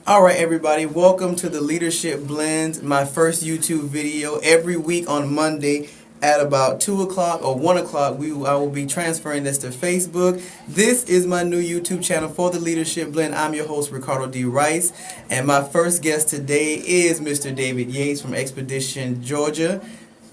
All right, everybody, welcome to the Leadership Blend, my first YouTube video. Every week on Monday at about 2 o'clock or 1 o'clock, I will be transferring this to Facebook. This is my new YouTube channel for the Leadership Blend. I'm your host, Ricardo D. Rice, and my first guest today is Mr. David Yates from Expedition, Georgia.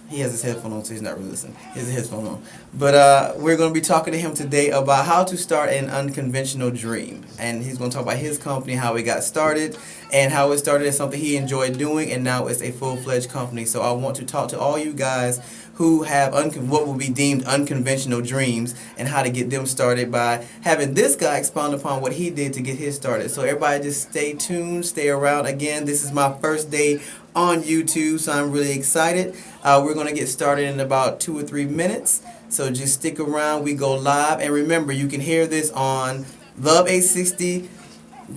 He has his headphone on, so he's not really listening. He has his headphone on. But we're going to be talking to him today about how to start an unconventional dream. And he's going to talk about his company, how it got started, and how it started as something he enjoyed doing, and now it's a full-fledged company. So I want to talk to all you guys who have what will be deemed unconventional dreams and how to get them started by having this guy expound upon what he did to get his started. So everybody just stay tuned, stay around. Again, this is my first day on YouTube, so I'm really excited. We're going to get started in about 2 or 3 minutes, so just stick around. We go live, and remember, you can hear this on Love 860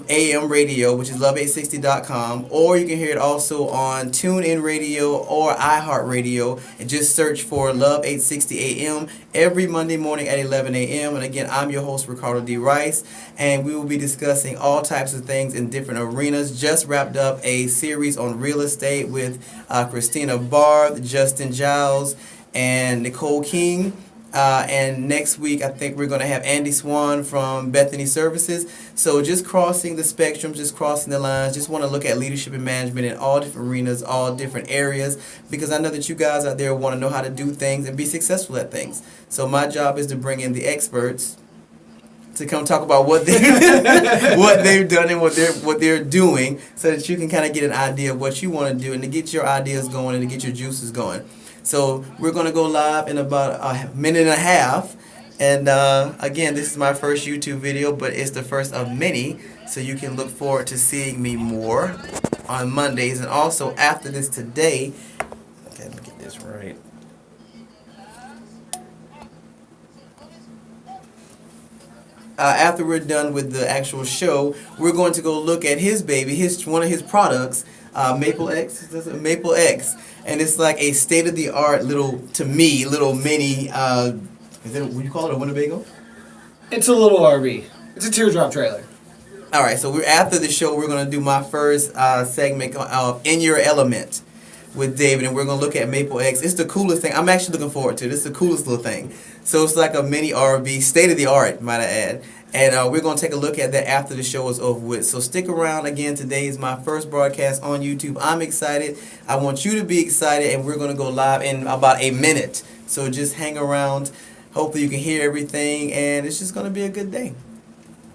AM radio, which is love860.com, or you can hear it also on TuneIn Radio or iHeartRadio, and just search for Love 860 AM every Monday morning at 11 a.m. And again, I'm your host, Ricardo D. Rice, and we will be discussing all types of things in different arenas. Just wrapped up a series on real estate with Christina Barth, Justin Giles, and Nicole King. And next week, I think we're going to have Andy Swan from Bethany Services. So just crossing the spectrum, just crossing the lines. Just want to look at leadership and management in all different arenas, all different areas, because I know that you guys out there want to know how to do things and be successful at things. So my job is to bring in the experts to come talk about what they what they've done and what they're doing, so that you can kind of get an idea of what you want to do and to get your ideas going and to get your juices going. So we're going to go live in about a minute and a half. And again, this is my first YouTube video, but it's the first of many. So you can look forward to seeing me more on Mondays. And also after this today, okay, let me get this right. After we're done with the actual show, we're going to go look at his baby, one of his products, Maple X. Maple X, and it's like a state-of-the-art little mini. Would you call it a Winnebago? It's a little RV. It's a teardrop trailer. All right, so after the show, we're going to do my first segment of In Your Element with David, and we're going to look at Maple X. It's the coolest thing. I'm actually looking forward to it. It's the coolest little thing. So it's like a mini RV, state-of-the-art, might I add. And we're going to take a look at that after the show is over with. So stick around. Again, today is my first broadcast on YouTube. I'm excited. I want you to be excited, and we're going to go live in about a minute. So just hang around. Hopefully you can hear everything, and it's just going to be a good day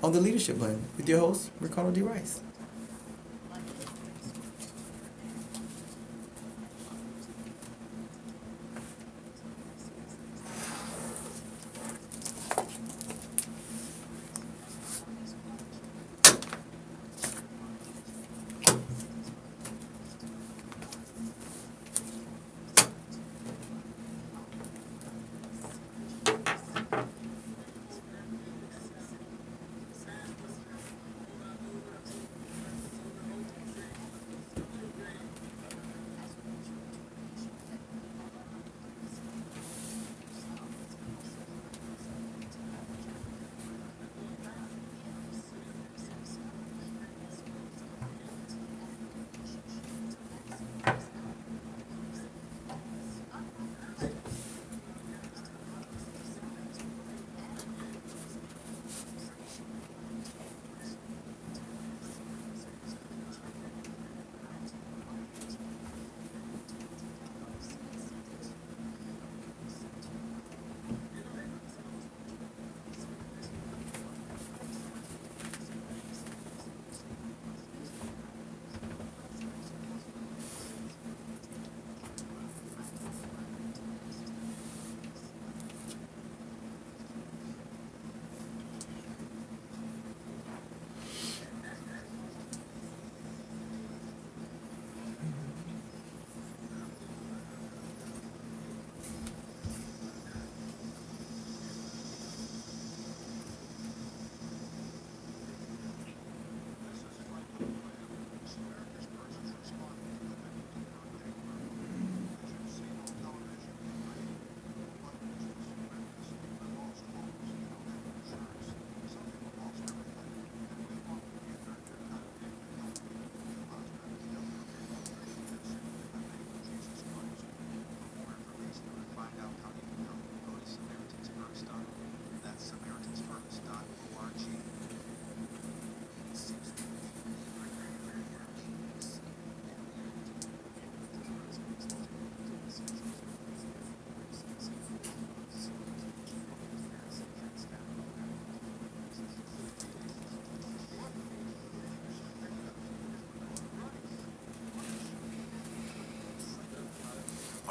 on the Leadership Blend with your host, Ricardo D. Rice.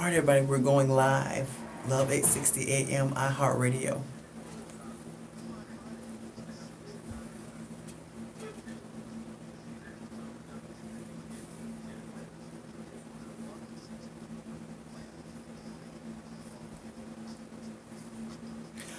All right, everybody, we're going live. Love 860 AM iHeartRadio.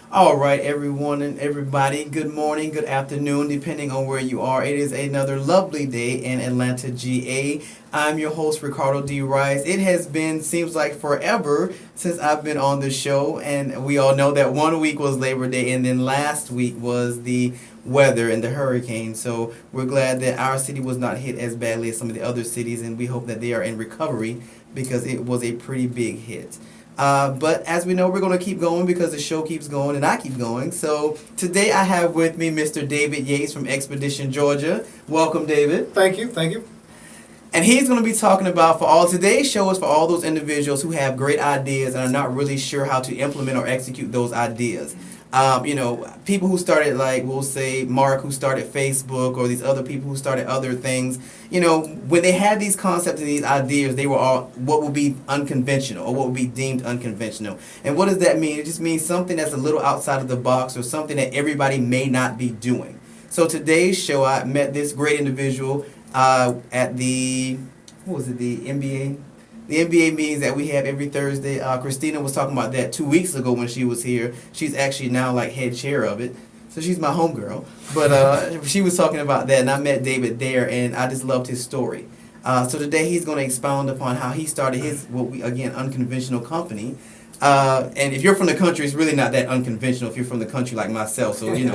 All right, everyone and everybody, good morning, good afternoon, depending on where you are. It is another lovely day in Atlanta, GA. I'm your host, Ricardo D. Rice. It has been, seems like forever since I've been on the show, and we all know that one week was Labor Day, and then last week was the weather and the hurricane. So we're glad that our city was not hit as badly as some of the other cities, and we hope that they are in recovery because it was a pretty big hit. But as we know, we're going to keep going because the show keeps going and I keep going. So today I have with me Mr. David Yates from Expedition, Georgia. Welcome, David. Thank you. And he's going to be talking about, today's show is for all those individuals who have great ideas and are not really sure how to implement or execute those ideas. People who started, like, we'll say Mark, who started Facebook, or these other people who started other things, when they had these concepts and these ideas, they were all what would be unconventional or what would be deemed unconventional. And what does that mean? It just means something that's a little outside of the box or something that everybody may not be doing. So today's show, I met this great individual at the NBA? The NBA meetings that we have every Thursday. Christina was talking about that 2 weeks ago when she was here. She's actually now like head chair of it. So she's my homegirl. But she was talking about that, and I met David there, and I just loved his story. So today he's going to expound upon how he started his, unconventional company. And if you're from the country, it's really not that unconventional if you're from the country like myself. So, we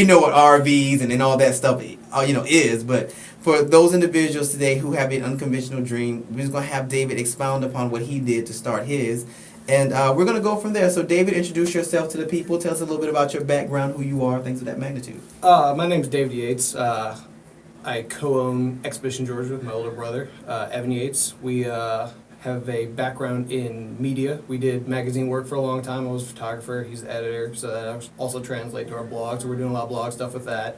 know what RVs and all that stuff, is. But for those individuals today who have an unconventional dream, we're just going to have David expound upon what he did to start his. And we're going to go from there. So, David, introduce yourself to the people. Tell us a little bit about your background, who you are, things of that magnitude. My name is David Yates. I co-own Expedition, Georgia with my older brother, Evan Yates. We have a background in media. We did magazine work for a long time. I was a photographer. He's the editor, so that also translates to our blog. So we're doing a lot of blog stuff with that.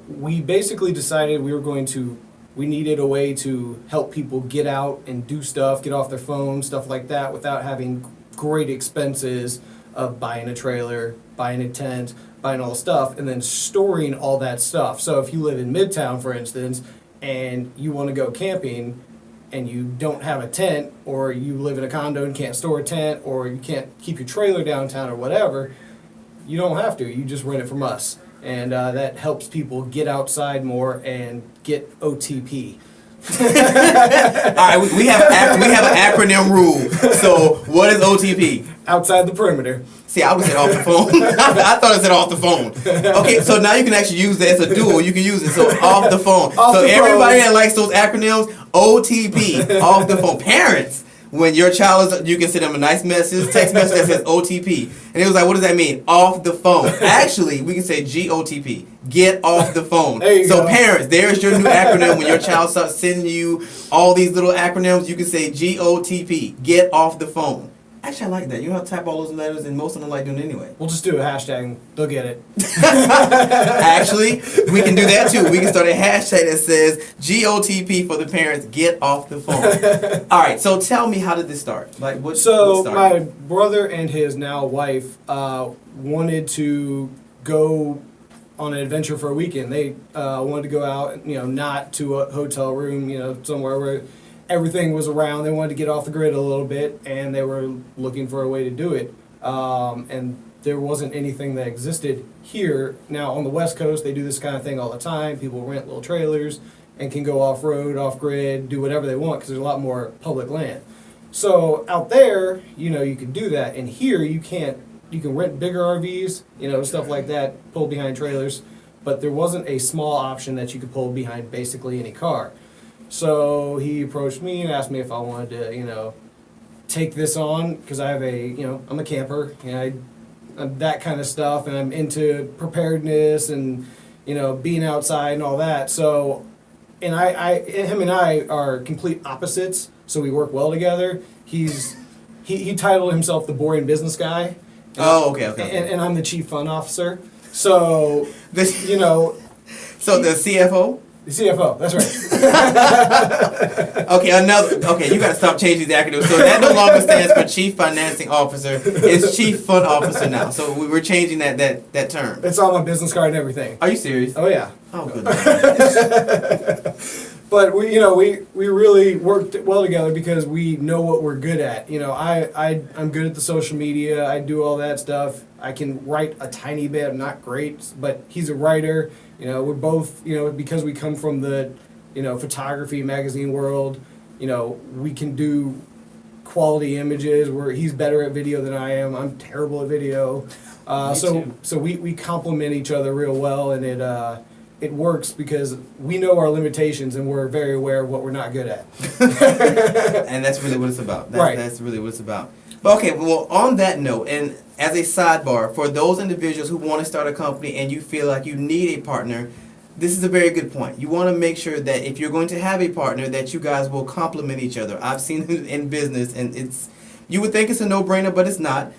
We basically decided we needed a way to help people get out and do stuff, get off their phones, stuff like that, without having great expenses of buying a trailer, buying a tent, buying all the stuff, and then storing all that stuff. So if you live in Midtown, for instance, and you want to go camping, and you don't have a tent, or you live in a condo and can't store a tent, or you can't keep your trailer downtown or whatever, you don't have to. You just rent it from us. And that helps people get outside more and get OTP. All right, we have an acronym rule. So what is OTP? Outside the perimeter. See, I was off the phone. I thought I said off the phone. Okay, so now you can actually use that as a dual. You can use it. So off the phone. Everybody that likes those acronyms, OTP, off the phone. Parents, when your child is, you can send them a nice message, text message that says OTP. And it was like, what does that mean? Off the phone. Actually, we can say GOTP. Get off the phone. So parents, there's your new acronym. When your child starts sending you all these little acronyms, you can say GOTP. Get off the phone. Actually, I like that. You don't have to type all those letters, and most of them like doing it anyway. We'll just do a hashtag. They'll get it. Actually, we can do that too. We can start a hashtag that says GOTP for the parents. Get off the phone. All right. So tell me, how did this start? Like, what started? My brother and his now wife wanted to go on an adventure for a weekend. They wanted to go out, not to a hotel room, somewhere where everything was around. They wanted to get off the grid a little bit, and they were looking for a way to do it. And there wasn't anything that existed here. Now, on the West Coast, they do this kind of thing all the time. People rent little trailers and can go off-road, off-grid, do whatever they want because there's a lot more public land. So out there, you can do that. And here, you can't. You can rent bigger RVs, stuff like that, pull behind trailers. But there wasn't a small option that you could pull behind basically any car. So he approached me and asked me if I wanted to, take this on because I have I'm a camper, I'm that kind of stuff, and I'm into preparedness and, being outside and all that. So, and him and I are complete opposites, so we work well together. He titled himself the boring business guy. Okay. And I'm the chief fun officer. So, So the CFO? The CFO, that's right. Okay, you got to stop changing the acronym. So that no longer stands for Chief Financing Officer. It's Chief Fund Officer now. So we're changing that term. It's on my business card and everything. Are you serious? Oh yeah. Oh, goodness. But we really worked well together because we know what we're good at. I'm good at the social media. I do all that stuff. I can write a tiny bit. I'm not great, but he's a writer. We're both, because we come from the, photography magazine world. We can do quality images. Where he's better at video than I am. I'm terrible at video. So we complement each other real well, and it works because we know our limitations and we're very aware of what we're not good at. And that's really what it's about. Right. That's really what it's about. But okay, well, on that note, and as a sidebar, for those individuals who want to start a company and you feel like you need a partner, this is a very good point. You want to make sure that if you're going to have a partner, that you guys will complement each other. I've seen it in business, and you would think it's a no-brainer, but it's not.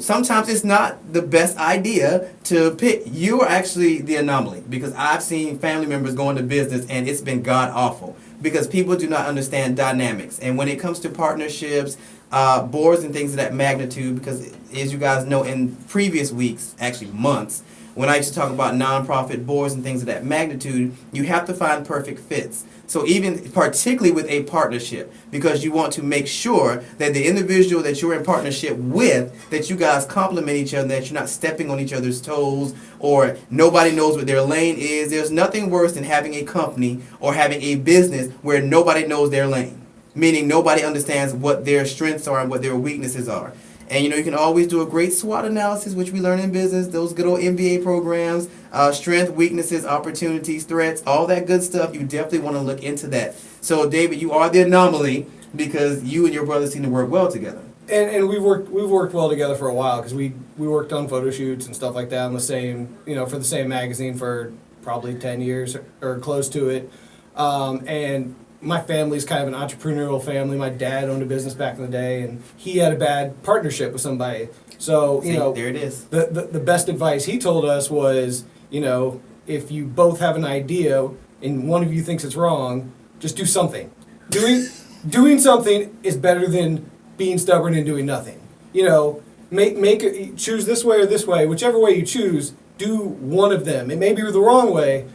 Sometimes it's not the best idea to pick. You are actually the anomaly, because I've seen family members go into business and it's been god-awful because people do not understand dynamics. And when it comes to partnerships, boards and things of that magnitude, because as you guys know, in previous weeks, actually months, when I used to talk about nonprofit boards and things of that magnitude, you have to find perfect fits. So even particularly with a partnership, because you want to make sure that the individual that you're in partnership with, that you guys complement each other, that you're not stepping on each other's toes, or nobody knows what their lane is. There's nothing worse than having a company or having a business where nobody knows their lane, meaning nobody understands what their strengths are and what their weaknesses are. And you can always do a great SWOT analysis, which we learn in business, those good old MBA programs, strength, weaknesses, opportunities, threats, all that good stuff. You definitely want to look into that. So, David, you are the anomaly because you and your brother seem to work well together. And we've worked well together for a while because we worked on photo shoots and stuff like that on the same, for the same magazine for probably 10 years or close to it. And my family's kind of an entrepreneurial family. My dad owned a business back in the day, and he had a bad partnership with somebody. So, there it is. The best advice he told us was, if you both have an idea and one of you thinks it's wrong, just do something. Doing something is better than being stubborn and doing nothing. Choose this way or this way. Whichever way you choose, do one of them. It may be the wrong way,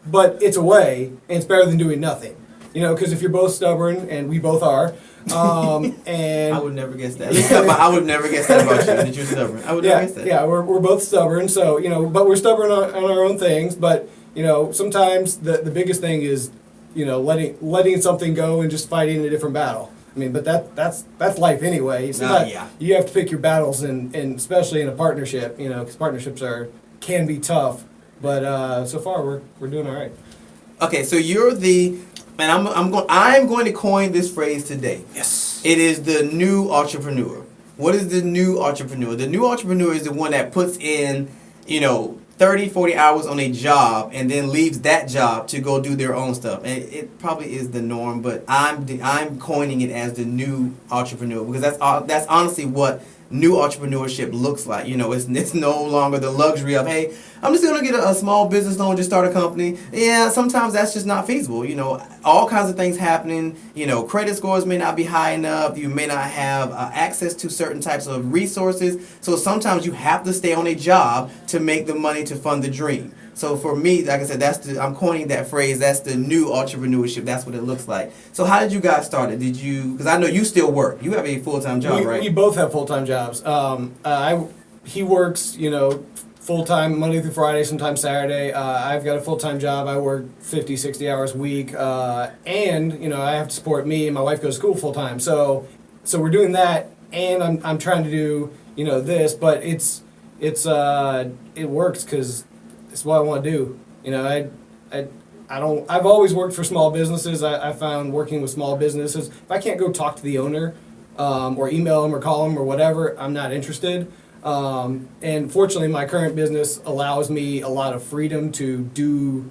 but it's a way, and it's better than doing nothing. Because if you're both stubborn, and we both are, and I would never guess that. I would never guess that about you, that you're stubborn. I would never guess that. Yeah, we're both stubborn, so, but we're stubborn on our own things, but, sometimes the biggest thing is, letting something go and just fighting a different battle. I mean, but that's life anyway. Yeah. You have to pick your battles, and especially in a partnership, because partnerships can be tough, but so far we're doing all right. Okay, so you're and I'm going to coin this phrase today. Yes. It is the new entrepreneur. What is the new entrepreneur? The new entrepreneur is the one that puts in, 30, 40 hours on a job and then leaves that job to go do their own stuff. And it probably is the norm, but I'm coining it as the new entrepreneur because that's honestly what new entrepreneurship looks like. It's no longer the luxury of, hey, I'm just going to get a small business loan, just start a company. Yeah, sometimes that's just not feasible. All kinds of things happening. Credit scores may not be high enough. You may not have access to certain types of resources. So sometimes you have to stay on a job to make the money to fund the dream. So for me, like I said, I'm coining that phrase. That's the new entrepreneurship. That's what it looks like. So how did you guys start it? Because I know you still work. You have a full-time job, right? We both have full-time jobs. He works, full-time Monday through Friday, sometimes Saturday. I've got a full-time job. I work 50, 60 hours a week. And, I have to support me, and my wife goes to school full-time. So we're doing that, and I'm trying to do, this, but it works because it's what I want to do. I've always worked for small businesses. I found working with small businesses, if I can't go talk to the owner, or email them or call them or whatever, I'm not interested. And fortunately, my current business allows me a lot of freedom to do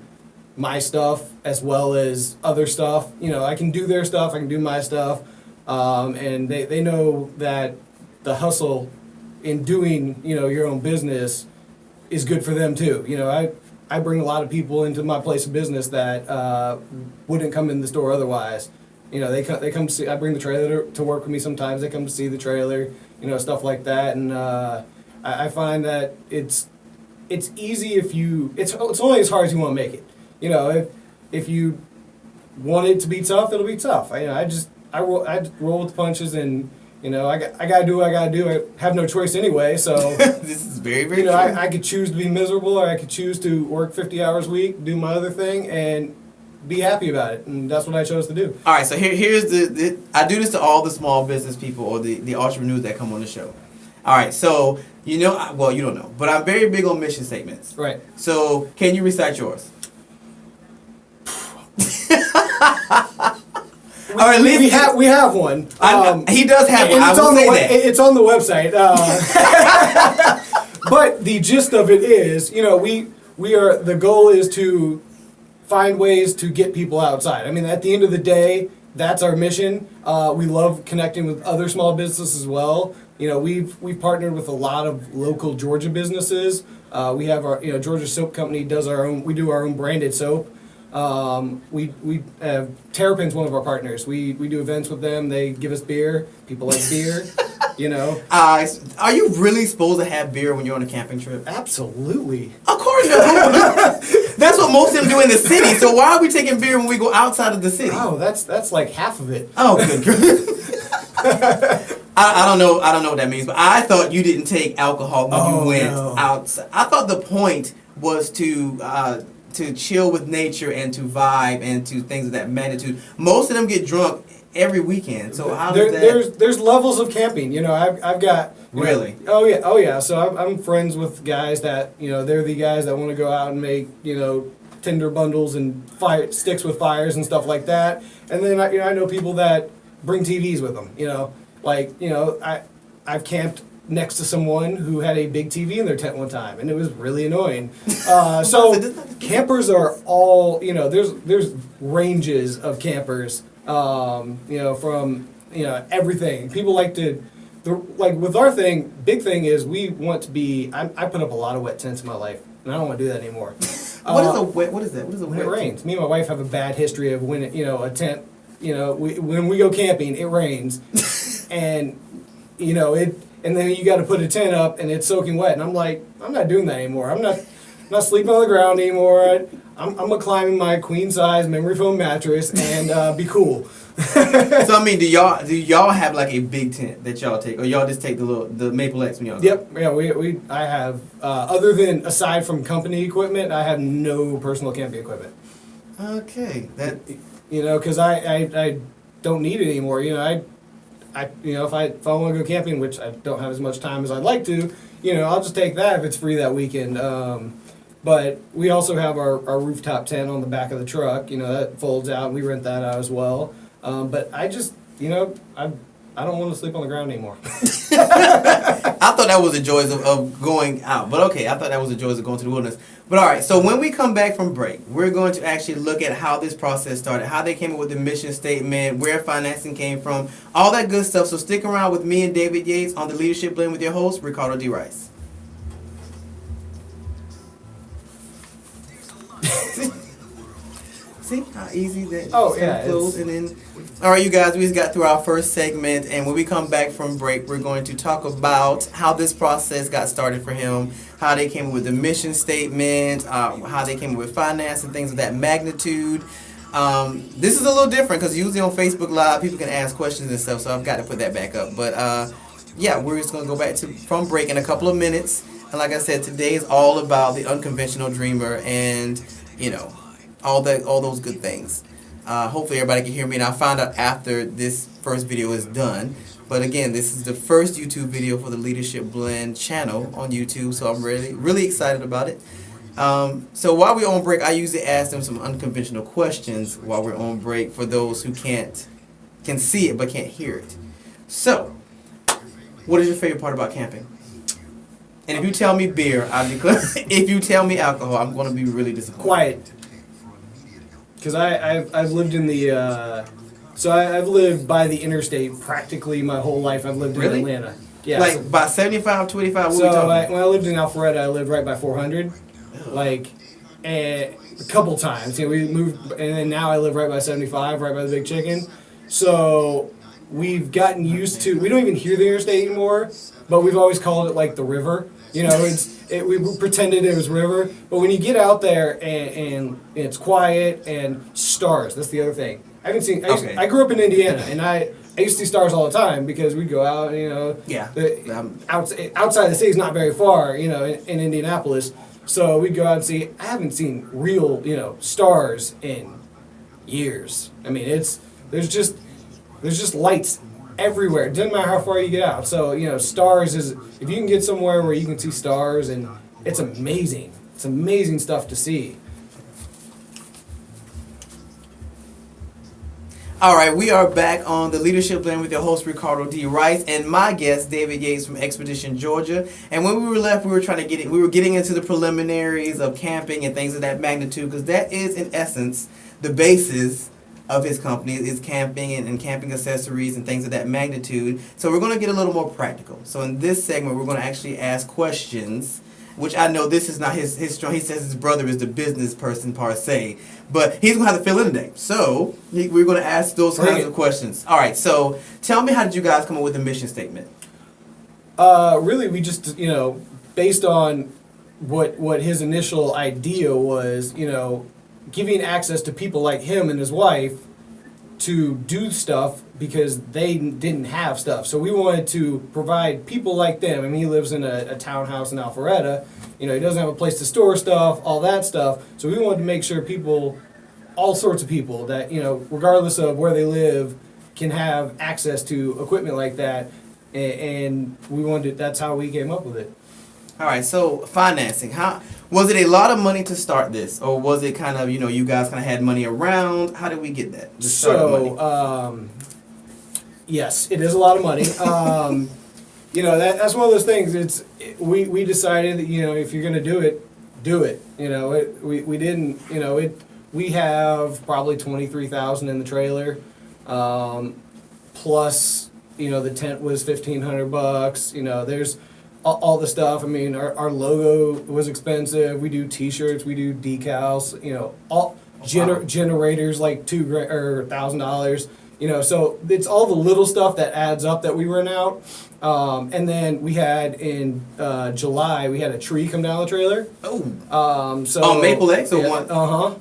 my stuff as well as other stuff. I can do their stuff, I can do my stuff, and they know that the hustle in doing, your own business is good for them too. I bring a lot of people into my place of business that wouldn't come in the store otherwise. You know, they come to see. I bring the trailer to work with me sometimes. They come to see the trailer, you know, stuff like that. And I find that it's easy if you. It's only as hard as you want to make it. You know, if you want it to be tough, it'll be tough. I roll with the punches, and you know, I gotta do what I gotta do. I have no choice anyway. So this is very, very you know, true. I could choose to be miserable, or I could choose to work 50 hours a week, do my other thing, and be happy about it. And that's what I chose to do. All right, so here's the I do this to all the small business people or the entrepreneurs that come on the show. All right, so you know, well, you don't know, but I'm very big on mission statements. Right. So can you recite yours? Or at least We have one. He does have one. And I it's will on say the that. it's on the website. But the gist of it is, you know, the goal is to find ways to get people outside. I mean, at the end of the day, that's our mission. We love connecting with other small businesses as well. You know, we've partnered with a lot of local Georgia businesses. We have our, you know, Georgia Soap Company does our own. We do our own branded soap. We Terrapin's one of our partners. We do events with them. They give us beer. People like beer. You know. Are you really supposed to have beer when you're on a camping trip? Absolutely. Of course not. That's what most of them do in the city. So why are we taking beer when we go outside of the city? Oh, that's like half of it. Oh, good. I don't know. I don't know what that means. But I thought you didn't take alcohol when you went outside. I thought the point was to chill with nature and to vibe and to things of that magnitude. Most of them get drunk every weekend. So how does that? There's levels of camping. You know, I've got Really? Oh yeah. So I'm friends with guys that, you know, they're the guys that want to go out and make, you know, tinder bundles and sticks with fires and stuff like that. And then I know people that bring TVs with them. You know, like, you know, I've camped next to someone who had a big TV in their tent one time, and it was really annoying. So campers are all, you know, there's ranges of campers, you know, from, you know, everything. People like to, like with our thing, big thing is we want to be, I put up a lot of wet tents in my life, and I don't want to do that anymore. What is a wet? What is that? What is a When wet? it rains. Me and my wife have a bad history of when it, you know, a tent, you know, when we go camping, it rains, and you know it. And then you got to put a tent up, and it's soaking wet. And I'm like, I'm not doing that anymore. I'm not sleeping on the ground anymore. I'm gonna climb in my queen size memory foam mattress and be cool. So I mean, do y'all have like a big tent that y'all take, or y'all just take the Maple X when y'all go? Yep. Yeah. I have other than aside from company equipment, I have no personal camping equipment. Okay. That. You know, because I don't need it anymore. You know, I you know, if I want to go camping, which I don't have as much time as I'd like to, you know, I'll just take that if it's free that weekend. But we also have our rooftop tent on the back of the truck. You know, that folds out, and we rent that out as well. But I just, you know, I don't want to sleep on the ground anymore. I thought that was the joys of going out. But okay, I thought that was the joys of going to the wilderness. But all right, so when we come back from break, we're going to actually look at how this process started, how they came up with the mission statement, where financing came from, all that good stuff. So stick around with me and David Yates on the Leadership Blend with your host, Ricardo D. Rice. See how easy that flows, and then all right, you guys, we just got through our first segment, and when we come back from break, we're going to talk about how this process got started for him, how they came up with the mission statement, how they came up with finance and things of that magnitude. This is a little different because usually on Facebook Live, people can ask questions and stuff, so I've got to put that back up. But yeah, we're just going to go back from break in a couple of minutes, and like I said, today is all about the unconventional dreamer and, you know, all those good things. Hopefully everybody can hear me, and I'll find out after this first video is done. But again, this is the first YouTube video for the Leadership Blend channel on YouTube, so I'm really excited about it. So while we're on break, I usually ask them some unconventional questions while we're on break for those who can see it but can't hear it. So, what is your favorite part about camping? And if you tell me beer, I declare. If you tell me alcohol, I'm going to be really disappointed. Quiet. Because I've lived in the, so I've lived by the interstate practically my whole life. I've lived in Atlanta. Yeah. Like by 75, 25, what so we talking? when I lived in Alpharetta, I lived right by 400. Like, and a couple times. We moved, and then now I live right by 75, right by the Big Chicken. So we've gotten used to. We don't even hear the interstate anymore, but we've always called it like the river. We pretended it was river. But when you get out there and it's quiet and stars, that's the other thing. I grew up in Indiana, and I used to see stars all the time because we'd go out, Yeah. outside the city is not very far, in Indianapolis. So we'd go out and see. I haven't seen real, stars in years. I mean, there's just lights everywhere. It doesn't matter how far you get out. So, stars is, if you can get somewhere where you can see stars, and it's amazing. It's amazing stuff to see. All right, we are back on the Leadership Blend with your host, Ricardo D. Rice, and my guest, David Yates from Expedition, Georgia. And when we were left, we were getting into the preliminaries of camping and things of that magnitude, because that is, in essence, the basis of his company is camping and camping accessories and things of that magnitude. So we're going to get a little more practical. So in this segment, we're going to actually ask questions, which I know this is not his strong. He says his brother is the business person per se, but he's going to have to fill in today. So we're going to ask those kinds of questions. All right, so tell me, how did you guys come up with a mission statement? Really, we just, based on what his initial idea was, giving access to people like him and his wife to do stuff because they didn't have stuff. So we wanted to provide people like them. I mean, he lives in a townhouse in Alpharetta. He doesn't have a place to store stuff, all that stuff. So we wanted to make sure people, all sorts of people that, regardless of where they live, can have access to equipment like that. And we wanted, that's how we came up with it. All right, so financing. How was it a lot of money to start this, or was it kind of, you guys kind of had money around? How did we get that? Yes, it is a lot of money. That's one of those things. We decided that if you're going to do it, do it. We didn't. We have probably 23,000 in the trailer, plus the tent was $1,500. There's all the stuff. I mean, our logo was expensive. We do T-shirts, we do decals. Generators like $2,000 or $1,000. So it's all the little stuff that adds up that we rent out. And then we had in July we had a tree come down the trailer. Oh, Maple X or what?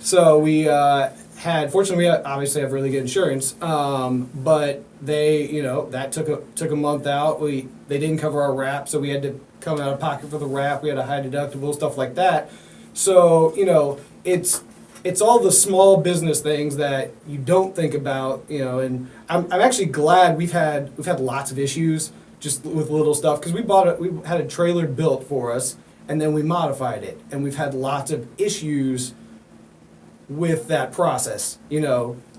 So we fortunately we obviously have really good insurance. But they that took a month out. They didn't cover our wrap, so we had to come out of pocket for the wrap. We had a high deductible, stuff like that. So it's all the small business things that you don't think about, and I'm actually glad we've had lots of issues just with little stuff, because we had a trailer built for us and then we modified it, and we've had lots of issues with that process,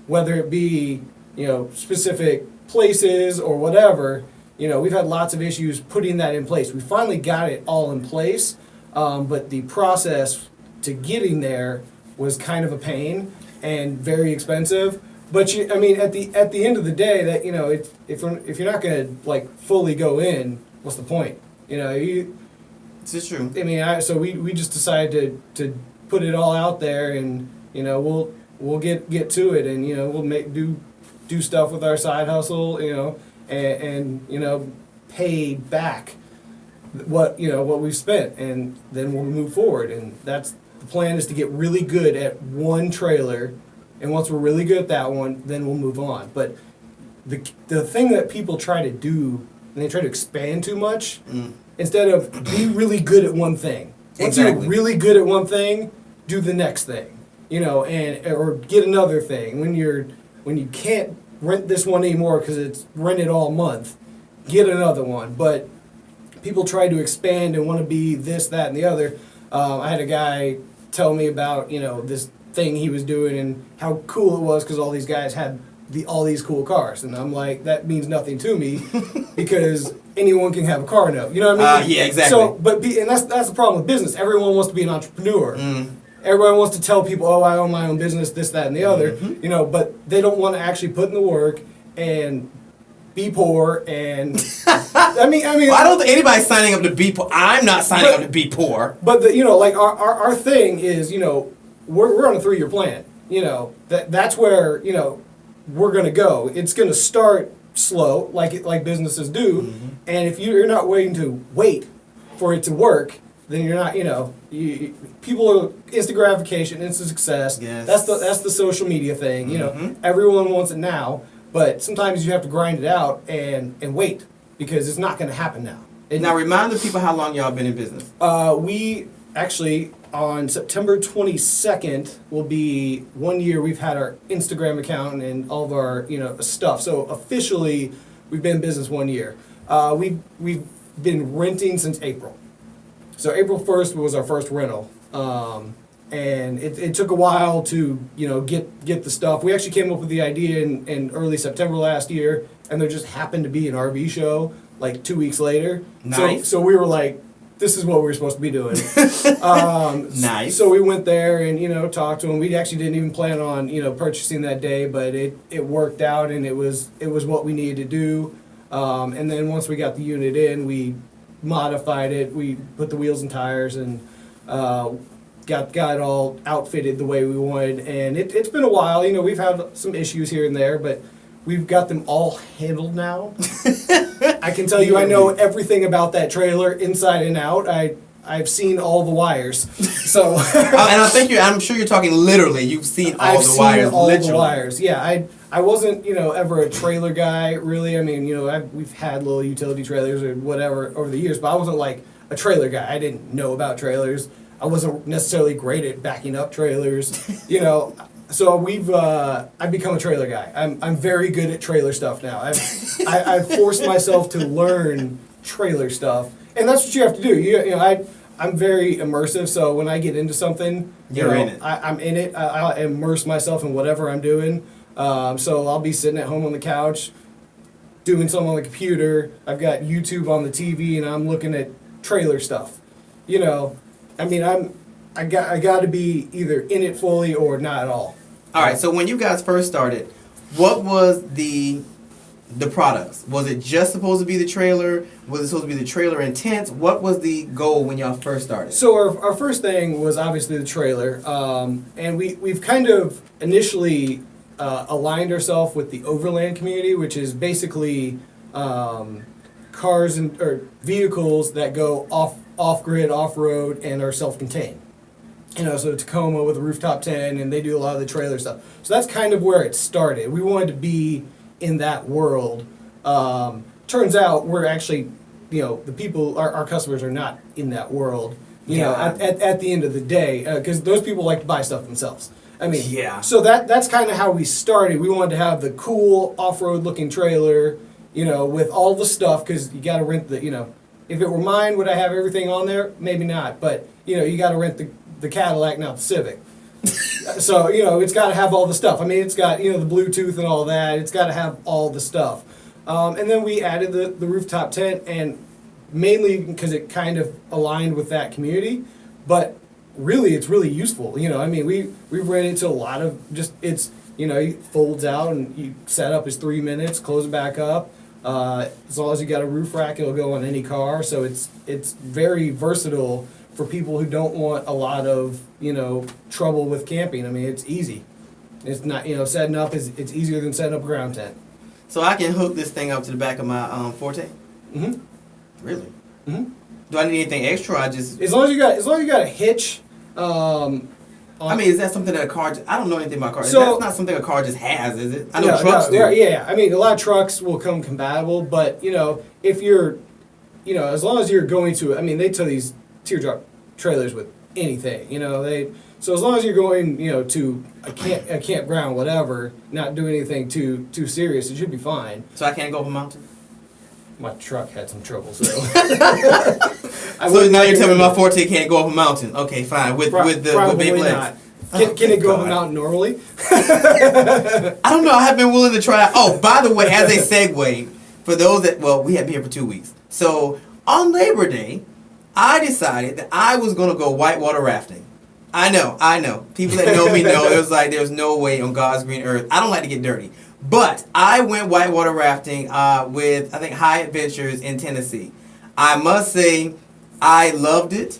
whether it be specific places or whatever. We've had lots of issues putting that in place. We finally got it all in place, but the process to getting there was kind of a pain and very expensive. But at the end of the day, that if you're not going to fully go in, what's the point? This is true. So we just decided to put it all out there, and we'll get to it, and we'll do stuff with our side hustle, and pay back what we've spent, and then we'll move forward. And that's the plan, is to get really good at one trailer, and once we're really good at that one, then we'll move on. But the thing that people try to do, and they try to expand too much, instead of be really good at one thing. Once you're really good at one thing, do the next thing, or get another thing. When you can't rent this one anymore because it's rented all month, get another one. But people try to expand and want to be this, that, and the other. I had a guy tell me about this thing he was doing and how cool it was because all these guys had all these cool cars, and I'm like, that means nothing to me because anyone can have a car now. You know what I mean? Yeah, exactly. So, and that's the problem with business. Everyone wants to be an entrepreneur. Everyone wants to tell people, oh, I own my own business, this, that, and the other. But they don't want to actually put in the work and be poor and I mean, Well, I don't think anybody's signing up to be poor. I'm not signing up to be poor. But like our thing is, we're on a 3-year plan. That's where we're gonna go. It's gonna start slow, like businesses do, Mm-hmm. and if you're not waiting to wait for it to work, then you're not. People are instant gratification, instant success. Yes. That's the social media thing. Mm-hmm. Everyone wants it now, but sometimes you have to grind it out and wait because it's not gonna happen now. Now remind the people how long y'all been in business. We actually, on September 22nd, will be 1 year we've had our Instagram account and all of our, stuff. So officially, we've been in business 1 year. We've been renting since April. So April 1st was our first rental. And it took a while to, get the stuff. We actually came up with the idea in early September last year, and there just happened to be an RV show like 2 weeks later. Nice. So we were like, this is what we were supposed to be doing. Nice. So we went there and talked to them. We actually didn't even plan on purchasing that day, but it worked out and it was what we needed to do. And then once we got the unit in, we modified it. We put the wheels and tires and got it all outfitted the way we wanted. And it's been a while. We've had some issues here and there, but we've got them all handled now. I can tell you, I know everything about that trailer inside and out. I've seen all the wires. So, and I'm sure you're talking literally. You've seen all the wires. All literally. the wires. Yeah, I wasn't ever a trailer guy really. I mean we've had little utility trailers or whatever over the years, but I wasn't like a trailer guy. I didn't know about trailers. I wasn't necessarily great at backing up trailers. So I've become a trailer guy. I'm very good at trailer stuff now. I've forced myself to learn trailer stuff, and that's what you have to do. I'm very immersive. So when I get into something, You're in it. I'm in it. I immerse myself in whatever I'm doing. So I'll be sitting at home on the couch, doing something on the computer. I've got YouTube on the TV, and I'm looking at trailer stuff. I got to be either in it fully or not at all. All right. So when you guys first started, what was the products? Was it just supposed to be the trailer? Was it supposed to be the trailer and tents? What was the goal when y'all first started? So our first thing was obviously the trailer, and we've kind of initially aligned ourselves with the overland community, which is basically cars or vehicles that go off grid, off road, and are self-contained. So Tacoma with a rooftop tent, and they do a lot of the trailer stuff. So that's kind of where it started. We wanted to be in that world. Turns out we're actually, the people, our customers are not in that world. At the end of the day, because those people like to buy stuff themselves. Yeah. So that's kind of how we started. We wanted to have the cool off-road looking trailer, with all the stuff, because you got to rent the, if it were mine, would I have everything on there? Maybe not, but you got to rent the Cadillac, not the Civic. So it's got to have all the stuff. It's got the Bluetooth and all that. It's got to have all the stuff. And then we added the rooftop tent, and mainly because it kind of aligned with that community, but really it's really useful. We've ran into a lot of it folds out and you set up as 3 minutes, close it back up. As long as you got a roof rack, it'll go on any car. So it's very versatile for people who don't want a lot of trouble with camping. It's easy. It's not setting up it's easier than setting up a ground tent. So I can hook this thing up to the back of my Forte. Mm-hmm. Really? Mm-hmm. Do I need anything extra? As long as you got a hitch. Is that something that a car? I don't know anything about cars. So, that's not something a car just has, is it? I know trucks do. Right, yeah. A lot of trucks will come compatible, but if you're, as long as you're going to, they tow these teardrop trailers with anything. So as long as you're going, to a campground, whatever, not doing anything too serious, it should be fine. So I can't go up a mountain? My truck had some trouble, so. So now you're telling me my Forte can't go up a mountain? Okay, fine. With big legs. Can it go up a mountain normally? I don't know. I have been willing to try. Oh, by the way, as a segue, for those we have been here for 2 weeks. So on Labor Day, I decided that I was going to go whitewater rafting. I know. People that know me know it was like there's no way on God's green earth. I don't like to get dirty. But I went whitewater rafting with, I think, High Adventures in Tennessee. I must say, I loved it.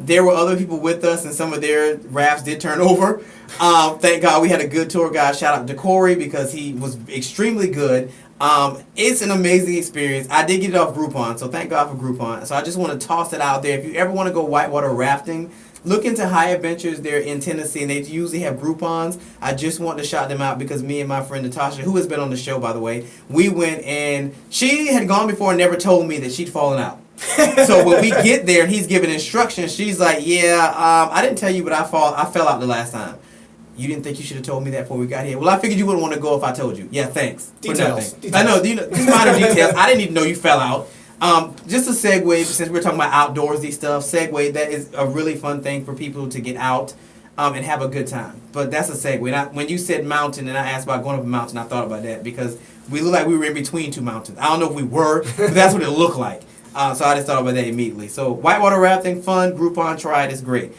There were other people with us, and some of their rafts did turn over. Thank God we had a good tour guide. Shout out to Corey because he was extremely good. It's an amazing experience. I did get it off Groupon, so thank God for Groupon. So I just want to toss it out there. If you ever want to go whitewater rafting, look into High Adventures. They're in Tennessee, and they usually have Groupons. I just want to shout them out because me and my friend Natasha, who has been on the show, by the way, we went, and she had gone before and never told me that she'd fallen out. So when we get there and he's giving instructions, she's like, yeah, I didn't tell you, but I fell out the last time. You didn't think you should have told me that before we got here? Well, I figured you wouldn't want to go if I told you. Yeah, thanks. Details. I know, these minor details. I didn't even know you fell out. Just a segue, since we're talking about outdoorsy stuff, segue, that is a really fun thing for people to get out and have a good time. But that's a segue. When you said mountain and I asked about going up a mountain, I thought about that because we looked like we were in between two mountains. I don't know if we were, but that's what it looked like. So I just thought about that immediately. So whitewater rafting, fun. Groupon, try it. It's great.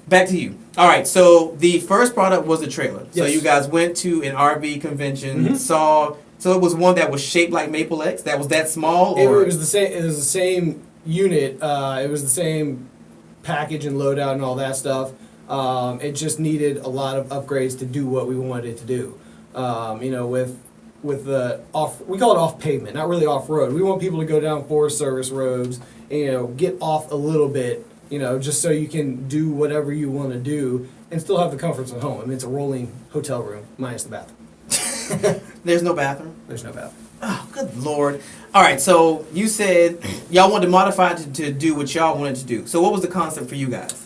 Back to you. All right. So the first product was a trailer. Yes. So you guys went to an RV convention, saw. So it was one that was shaped like Maple X. That was that small. Or? It was the same. It was the same unit. It was the same package and loadout and all that stuff. It just needed a lot of upgrades to do what we wanted it to do. With the we call it off pavement, not really off road. We want people to go down Forest Service roads and, get off a little bit, just so you can do whatever you want to do and still have the comforts at home. I mean, it's a rolling hotel room minus the bathroom. There's no bathroom? There's no bathroom. Oh, good Lord. All right, so you said y'all wanted to modify it to do what y'all wanted to do. So what was the concept for you guys?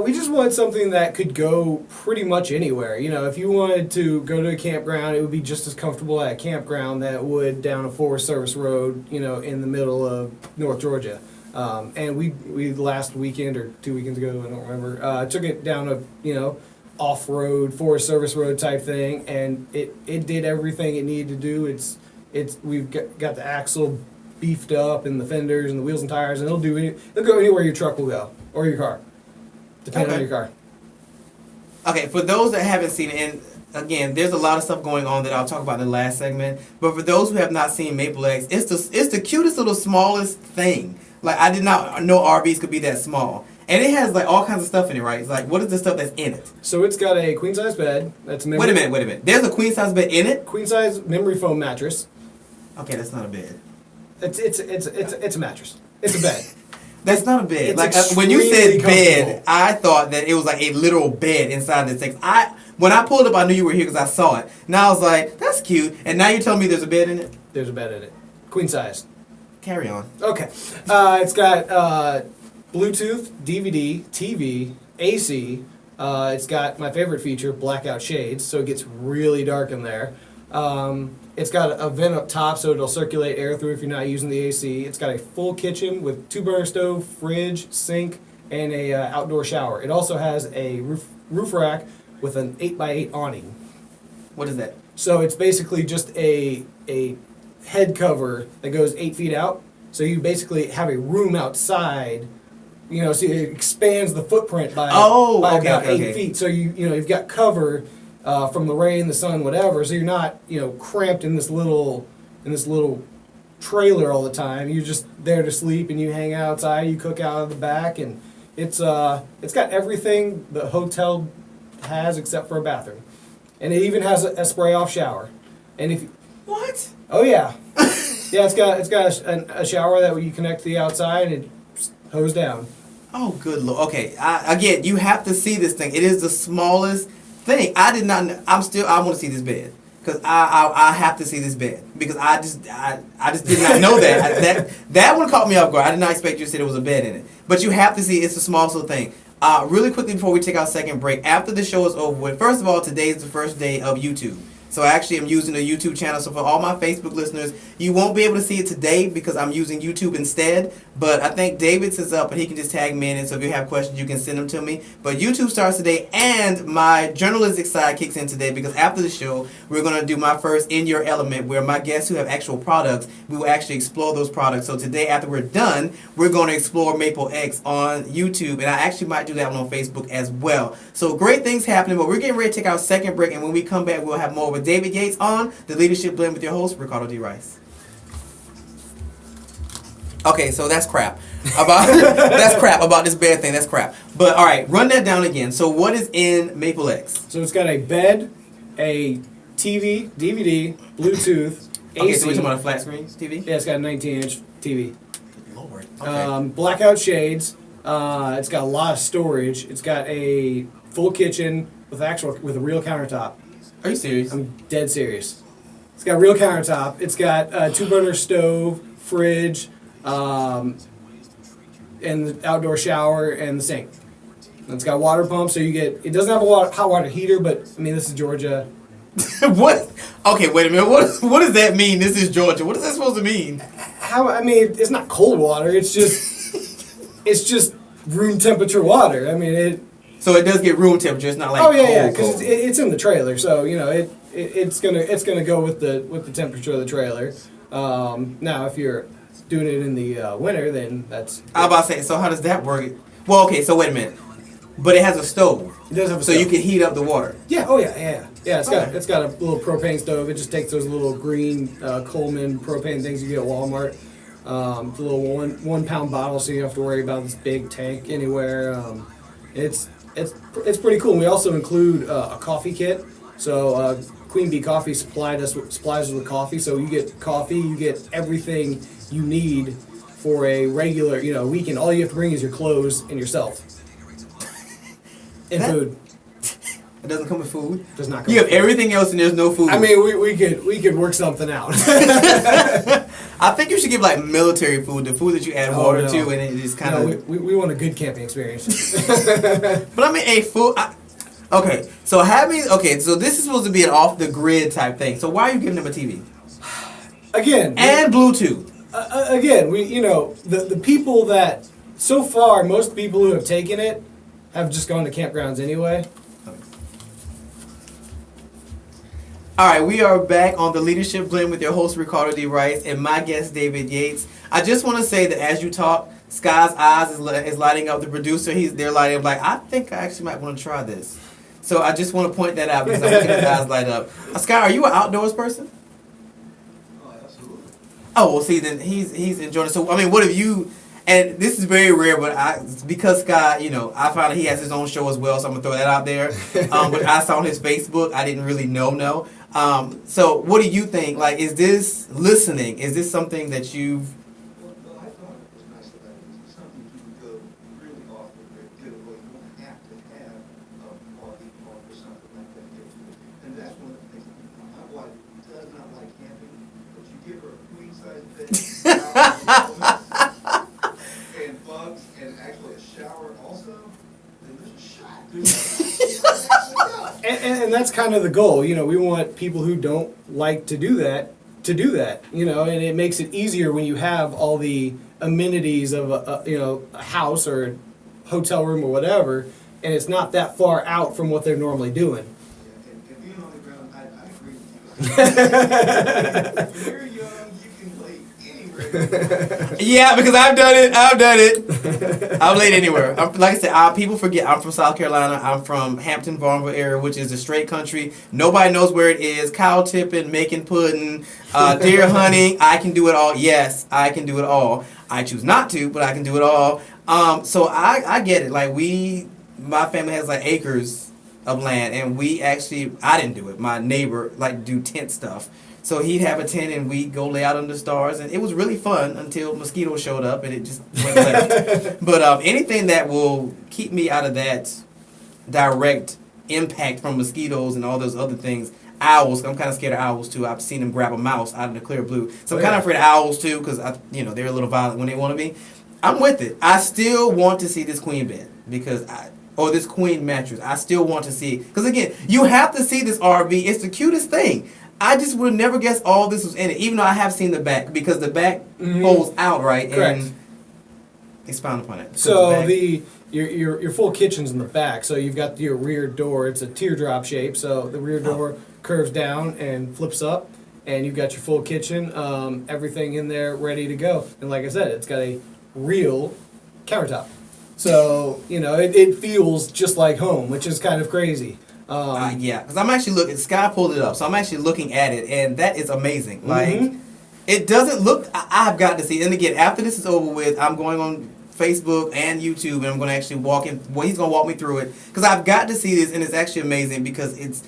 We just wanted something that could go pretty much anywhere. If you wanted to go to a campground, it would be just as comfortable at a campground that it would down a Forest Service road, in the middle of North Georgia. And we last weekend or 2 weekends ago, I don't remember, took it down a, off-road, Forest Service road type thing, and it did everything it needed to do. We've got the axle beefed up and the fenders and the wheels and tires, and it'll go anywhere your truck will go, or your car. Depending on your car. Okay, for those that haven't seen it, and again, there's a lot of stuff going on that I'll talk about in the last segment, but for those who have not seen Maple X, it's the cutest little smallest thing. Like, I did not know RVs could be that small. And it has, like, all kinds of stuff in it, right? It's like, what is the stuff that's in it? So it's got a queen-size bed. Wait a minute. There's a queen-size bed in it? Queen-size memory foam mattress. Okay, that's not a bed. It's a mattress. It's a bed. That's not a bed. It's like when you said bed, comfortable. I thought that it was like a literal bed inside the thing. When I pulled up, I knew you were here because I saw it. Now I was like, that's cute. And now you're telling me there's a bed in it? There's a bed in it. Queen size. Carry on. Okay. It's got Bluetooth, DVD, TV, AC. It's got my favorite feature, blackout shades, so it gets really dark in there. It's got a vent up top so it'll circulate air through if you're not using the AC. It's got a full kitchen with 2-burner stove, fridge, sink, and a outdoor shower. It also has a roof rack with an 8x8 awning. What is that? So it's basically just a head cover that goes 8 feet out. So you basically have a room outside, so it expands the footprint by about 8 feet. So you've got cover from the rain, the sun, whatever. So you're not cramped in this little trailer all the time. You're just there to sleep and you hang outside. You cook out of the back, and it's got everything the hotel has except for a bathroom, and it even has a spray off shower. And if what? Oh yeah, yeah. It's got a shower that you connect to the outside and it hose down. Oh, good Lord. Okay, again, you have to see this thing. It is the smallest thing. I did not. I want to see this bed because I have to see this bed because I just did not know that. That one caught me off guard. I did not expect you to say there was a bed in it. But you have to see. It's the smallest little thing. Really quickly before we take our second break, after the show is over with, first of all, today is the first day of YouTube. So actually I'm using the YouTube channel. So for all my Facebook listeners, you won't be able to see it today because I'm using YouTube instead. But I think David's is up and he can just tag me in it. So if you have questions, you can send them to me. But YouTube starts today and my journalistic side kicks in today because after the show, we're going to do my first In Your Element where my guests who have actual products, we will actually explore those products. So today after we're done, we're going to explore Maple X on YouTube. And I actually might do that one on Facebook as well. So great things happening. But we're getting ready to take our second break. And when we come back, we'll have more with with David Yates on The Leadership Blend with your host, Ricardo D. Rice. Okay, so that's crap. That's crap about this bed thing. That's crap. But all right, run that down again. So what is in Maple X? So it's got a bed, a TV, DVD, Bluetooth, AC. Okay, so we're talking about a flat screen TV? Yeah, it's got a 19-inch TV. Good Lord. Okay. Blackout shades. It's got a lot of storage. It's got a full kitchen with a real countertop. Are you serious? I'm dead serious. It's got a real countertop. It's got a 2-burner stove, fridge, and the outdoor shower and the sink. And it's got a water pump, so it doesn't have a hot water heater, but I mean, this is Georgia. What? Okay, wait a minute. What does that mean? This is Georgia. What is that supposed to mean? I mean, it's not cold water. It's just room temperature water. I mean, So it does get room temperature. It's not like oh yeah, cold, because cold. it's in the trailer, so you know it's gonna go with the temperature of the trailer. Now, if you're doing it in the winter, then that's. I was about to say. So how does that work? Well, okay. So wait a minute. But it has a stove. It does have a so stove. you can heat up the water. Yeah. Oh yeah. It's got a little propane stove. It just takes those little green Coleman propane things you get at Walmart. It's a little 1 pound bottle, so you don't have to worry about this big tank anywhere. It's pretty cool. We also include a coffee kit. So Queen Bee Coffee supplies us with coffee. So you get coffee, you get everything you need for a regular weekend. All you have to bring is your clothes and yourself. And food. It doesn't come with food. Does not come. You have with food. everything else and there's no food. I mean, we could work something out. I think you should give like military food, the food that you add water to, and it just kind of. We want a good camping experience. But I mean, a food. Okay, so so this is supposed to be an off the grid type thing. So why are you giving them a TV? Again. And Bluetooth. Again, the people that so far most people who have taken it have just gone to campgrounds anyway. All right, we are back on the Leadership Blend with your host, Ricardo D. Rice, and my guest, David Yates. I just want to say that as you talk, Sky's eyes is lighting up. The producer, they're lighting up like, I think I actually might want to try this. So I just want to point that out because I'm looking at his eyes light up. Sky, are you an outdoors person? Oh, absolutely. Oh, well, see, then he's enjoying it. So, I mean, what have you... And this is very rare, but because Sky, I found out he has his own show as well, so I'm going to throw that out there. But I saw on his Facebook, I didn't really know. So what do you think? Like, is this listening? Is this something that you've... Well, I thought it was nice about it. It's something you can go really off the grid, get away. You don't have to have a RV park or something like that. And that's one of the things. My wife does not like camping, but you give her a queen-size bed, and bugs, and actually a shower also, then there's a shot. And that's kind of the goal. We want people who don't like to do that to do that. And it makes it easier when you have all the amenities of a house or a hotel room or whatever, and it's not that far out from what they're normally doing. And being on the ground, I agree with you. If you're young, you can lay anywhere. Yeah, because I've done it. I've laid anywhere. Like I said, people forget I'm from South Carolina. I'm from Hampton, Varnville area, which is a straight country. Nobody knows where it is. Cow tipping, making pudding, deer hunting. I can do it all. Yes, I can do it all. I choose not to, but I can do it all. So I get it. Like my family has like acres of land, and I didn't do it. My neighbor do tent stuff. So he'd have a tent and we'd go lay out under the stars, and it was really fun until mosquitoes showed up and it just went left. But anything that will keep me out of that direct impact from mosquitoes and all those other things. Owls, I'm kind of scared of owls too. I've seen them grab a mouse out of the clear blue. So I'm kind of afraid of owls too because they're a little violent when they want to be. I'm with it. I still want to see this queen bed or this queen mattress. I still want to see it. Because again, you have to see this RV. It's the cutest thing. I just would have never guessed all this was in it, even though I have seen the back, because the back folds out, right? Correct. And expound upon it. So your full kitchen's in the back. So you've got your rear door. It's a teardrop shape. So the rear door curves down and flips up, and you've got your full kitchen, everything in there ready to go. And like I said, it's got a real countertop. So it feels just like home, which is kind of crazy. Yeah, because I'm actually looking. Sky pulled it up, so I'm actually looking at it, and that is amazing. Like, it doesn't look. I've got to see. And again, after this is over with, I'm going on Facebook and YouTube, and I'm going to actually walk in. Well, he's going to walk me through it because I've got to see this, and it's actually amazing because it's.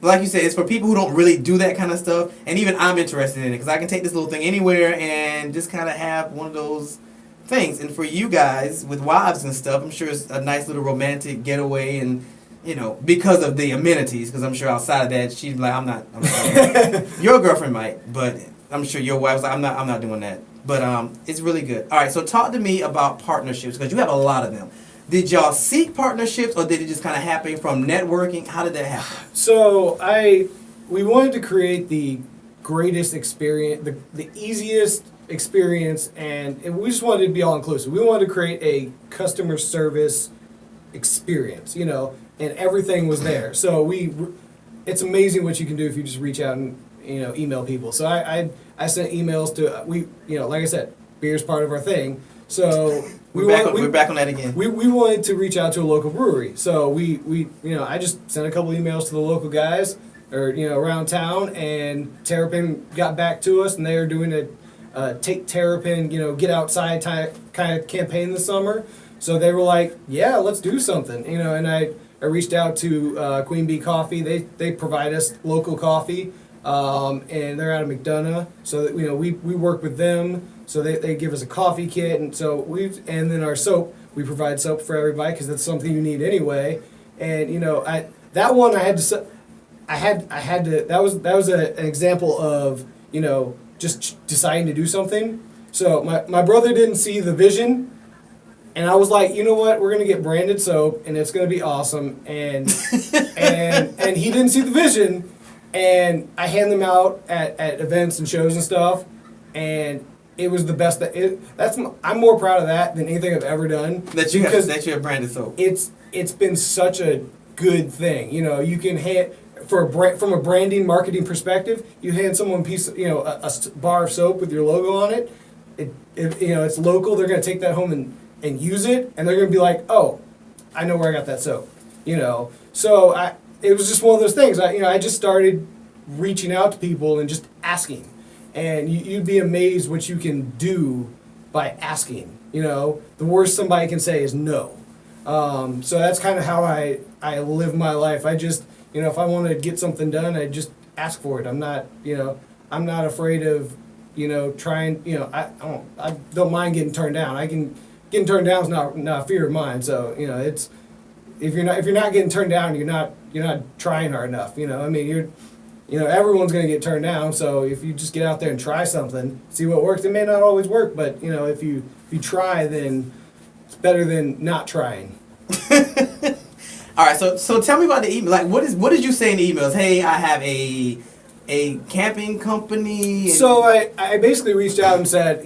Like you said, it's for people who don't really do that kind of stuff, and even I'm interested in it because I can take this little thing anywhere and just kind of have one of those things. And for you guys with wives and stuff, I'm sure it's a nice little romantic getaway, and because of the amenities. Because I'm sure outside of that, she's like, I'm not. Your girlfriend might, but I'm sure your wife's like, I'm not doing that. But it's really good. All right, so talk to me about partnerships because you have a lot of them. Did y'all seek partnerships, or did it just kind of happen from networking? How did that happen? So we wanted to create the greatest experience, the easiest experience, and we just wanted to be all inclusive. We wanted to create a customer service experience, and everything was there. So it's amazing what you can do if you just reach out and email people. So I sent emails to like I said, beer's part of our thing. So we're back on that again. We wanted to reach out to a local brewery. So we I just sent a couple emails to the local guys or around town, and Terrapin got back to us, and they are doing a Take Terrapin, get outside kind of campaign this summer. So they were like, yeah, let's do something, and I reached out to Queen Bee Coffee. They provide us local coffee, and they're out of McDonough. So that, we work with them. So they give us a coffee kit, and and then our soap. We provide soap for everybody because that's something you need anyway. And that one I had to that was an example of just deciding to do something. So my brother didn't see the vision, and I was like, you know what, we're gonna get branded soap, and it's gonna be awesome. And and he didn't see the vision, and I hand them out at events and shows and stuff, and it was the best. I'm more proud of that than anything I've ever done. That you have branded soap. It's been such a good thing. You can hand from a branding marketing perspective. You hand someone a piece, a bar of soap with your logo on it. It's local. They're gonna take that home and use it, and they're gonna be like, oh, I know where I got that soap. So it was just one of those things. I just started reaching out to people and just asking. And you'd be amazed what you can do by asking. The worst somebody can say is no. So that's kind of how I live my life. I just, if I want to get something done, I just ask for it. I'm not afraid of, trying. I don't mind getting turned down. Getting turned down is not a fear of mine. So it's if you're not getting turned down, you're not trying hard enough. Everyone's going to get turned down, so if you just get out there and try something, see what works. It may not always work, but if you try, then it's better than not trying. All right, so tell me about the email. Like, what did you say in the emails? Hey, I have a camping company. So I basically reached out and said,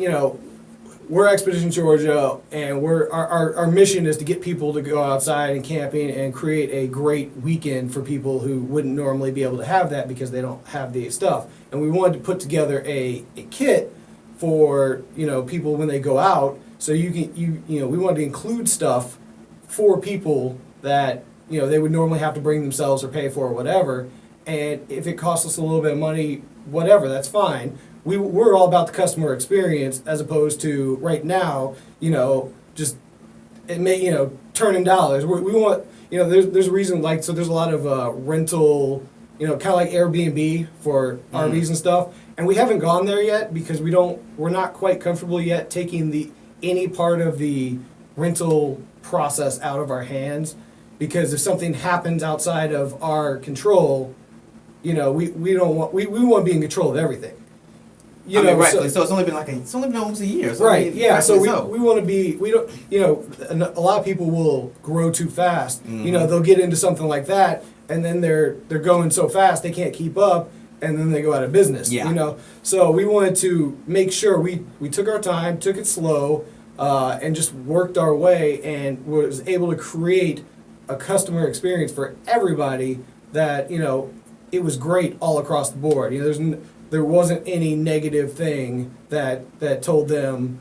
we're Expedition Georgia, and our mission is to get people to go outside and camping and create a great weekend for people who wouldn't normally be able to have that because they don't have the stuff. And we wanted to put together a kit for people when they go out. So we wanted to include stuff for people that they would normally have to bring themselves or pay for or whatever. And if it costs us a little bit of money, whatever, that's fine. We're all about the customer experience as opposed to right now, just turning dollars. We want, there's a reason, so there's a lot of rental, kind of like Airbnb for RVs and stuff, and we haven't gone there yet because we're not quite comfortable yet taking any part of the rental process out of our hands, because if something happens outside of our control, we don't want we want to be in control of everything. Rightfully. So it's only been almost a year. So right. So we want to be. We don't. A lot of people will grow too fast. Mm-hmm. They'll get into something like that, and then they're going so fast they can't keep up, and then they go out of business. Yeah. So we wanted to make sure we took our time, took it slow, and just worked our way, and was able to create a customer experience for everybody that it was great all across the board. There wasn't any negative thing that told them,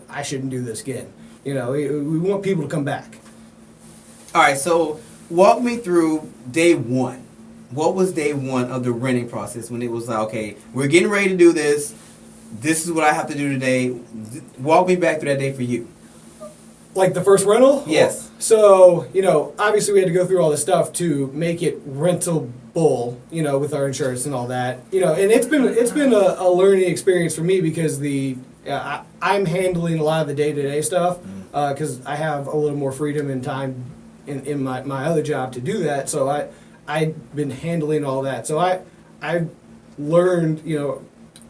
I shouldn't do this again. We want people to come back. All right, so walk me through day one. What was day one of the renting process when it was like, okay, we're getting ready to do this. This is what I have to do today. Walk me back through that day for you. Like the first rental? Yes. So, obviously we had to go through all this stuff to make it rentable, with our insurance and all that. And it's been a learning experience for me because I'm handling a lot of the day-to-day stuff because I have a little more freedom and time in my other job to do that. So I've been handling all that. So I've learned,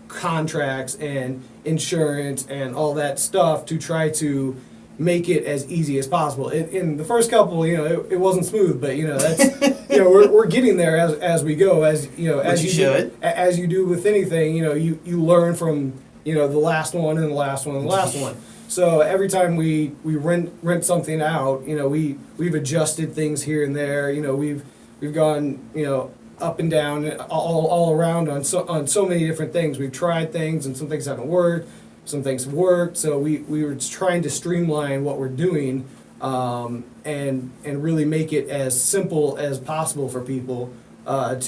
contracts and insurance and all that stuff to try to make it as easy as possible. In the first couple, it wasn't smooth, but that's we're getting there as we go. As as you should. As you do with anything, you learn from the last one and the last one and the last one. So every time we rent something out, we've adjusted things here and there. We've gone up and down all around on so many different things. We've tried things and some things haven't worked. Some things worked, so we were trying to streamline what we're doing, and really make it as simple as possible for people because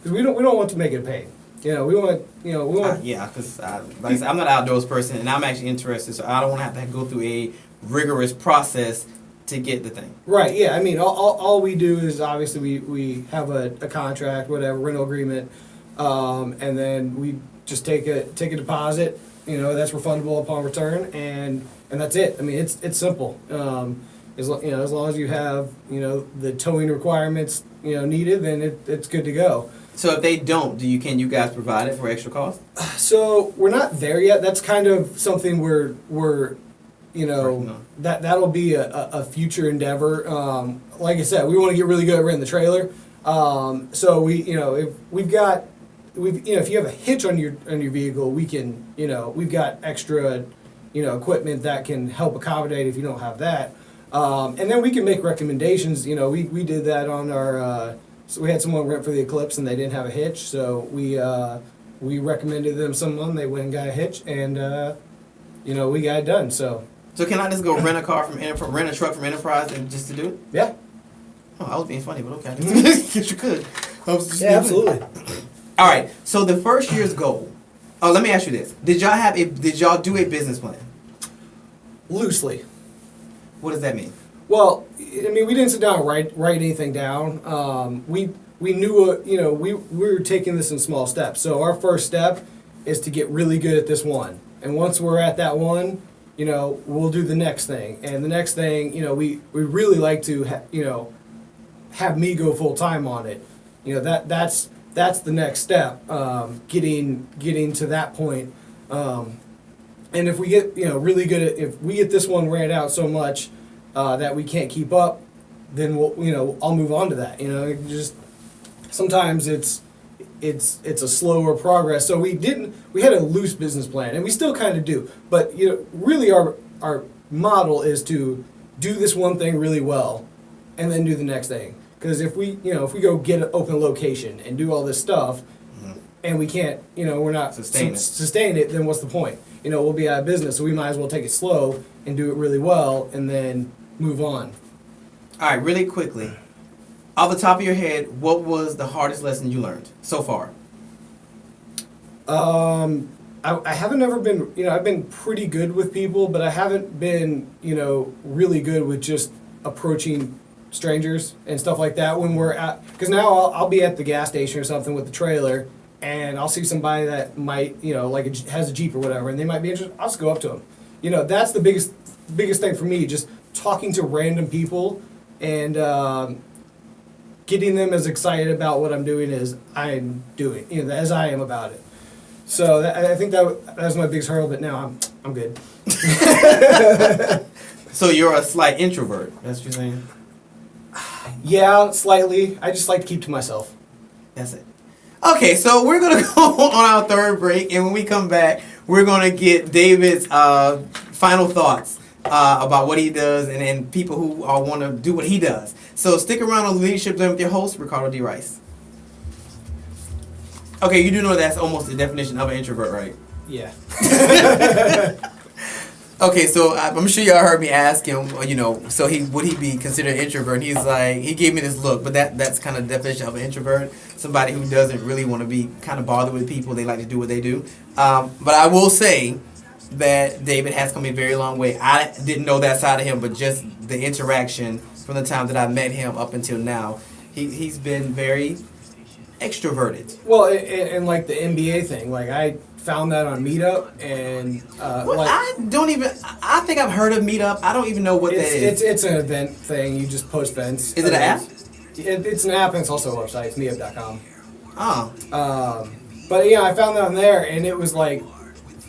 we don't want to make it a pain. We want. Yeah, because like I said, I'm not an outdoors person, and I'm actually interested, so I don't want to have to go through a rigorous process to get the thing. Right. Yeah. I mean, all we do is obviously we have a contract, whatever rental agreement, and then we just take a deposit. That's refundable upon return, and that's it. I mean, it's simple. As long as you have the towing requirements needed, then it's good to go. So if they don't, can you guys provide it for extra cost? So we're not there yet. That's kind of something we're that'll be a future endeavor. Like I said, we want to get really good at renting the trailer. So if you have a hitch on your vehicle, we can we've got extra equipment that can help accommodate if you don't have that, and then we can make recommendations. We did that on our so we had someone rent for the Eclipse and they didn't have a hitch, so we recommended them someone. They went and got a hitch, and we got it done. So can I just go rent a car rent a truck from Enterprise and just to do it? yeah. Oh, I was being funny, but okay. Guess you could. Absolutely. All right. So the first year's goal. Oh, let me ask you this: Did y'all do a business plan? Loosely. What does that mean? Well, I mean, we didn't sit down and write anything down. We knew we were taking this in small steps. So our first step is to get really good at this one, and once we're at that one, we'll do the next thing, and the next thing, we really like to have me go full time on it. That's the next step, getting to that point. And if we get really good at, if we get this one ran out so much that we can't keep up, then I'll move on to that. Just sometimes it's a slower progress. So we had a loose business plan, and we still kind of do. But really our model is to do this one thing really well, and then do the next thing. Because if we go get an open location and do all this stuff, and we can't, we're not sustain it, then what's the point? We'll be out of business. So we might as well take it slow and do it really well, and then move on. All right, really quickly, off the top of your head, what was the hardest lesson you learned so far? I haven't ever been, I've been pretty good with people, but I haven't been, really good with just approaching strangers and stuff like that when we're at, because now I'll be at the gas station or something with the trailer, and I'll see somebody that might, has a Jeep or whatever, and they might be interested. I'll just go up to them. That's the biggest thing for me, just talking to random people and getting them as excited about what I'm doing as I'm doing, as I am about it. So I think that was my biggest hurdle, but now I'm good. So you're a slight introvert. That's what you're saying? Yeah, slightly. I just like to keep to myself. That's it. Okay, so we're going to go on our third break, and when we come back, we're going to get David's final thoughts about what he does and people who want to do what he does. So stick around on Leadership Blend with your host, Ricardo D. Rice. Okay, you do know that's almost the definition of an introvert, right? Yeah. Okay, so I'm sure y'all heard me ask him, so would he be considered introvert? And he's like, he gave me this look, but that's kind of the definition of an introvert, somebody who doesn't really want to be kind of bothered with people. They like to do what they do. But I will say that David has come a very long way. I didn't know that side of him, but just the interaction from the time that I met him up until now, he's been very extroverted. Well, and like the NBA thing, like I found that on Meetup, and I think I've heard of Meetup. I don't even know what that is. It's an event thing. You just post events. Is it an app? It's an app, and it's also a website. It's meetup.com. Oh. But yeah, I found that on there, and it was like,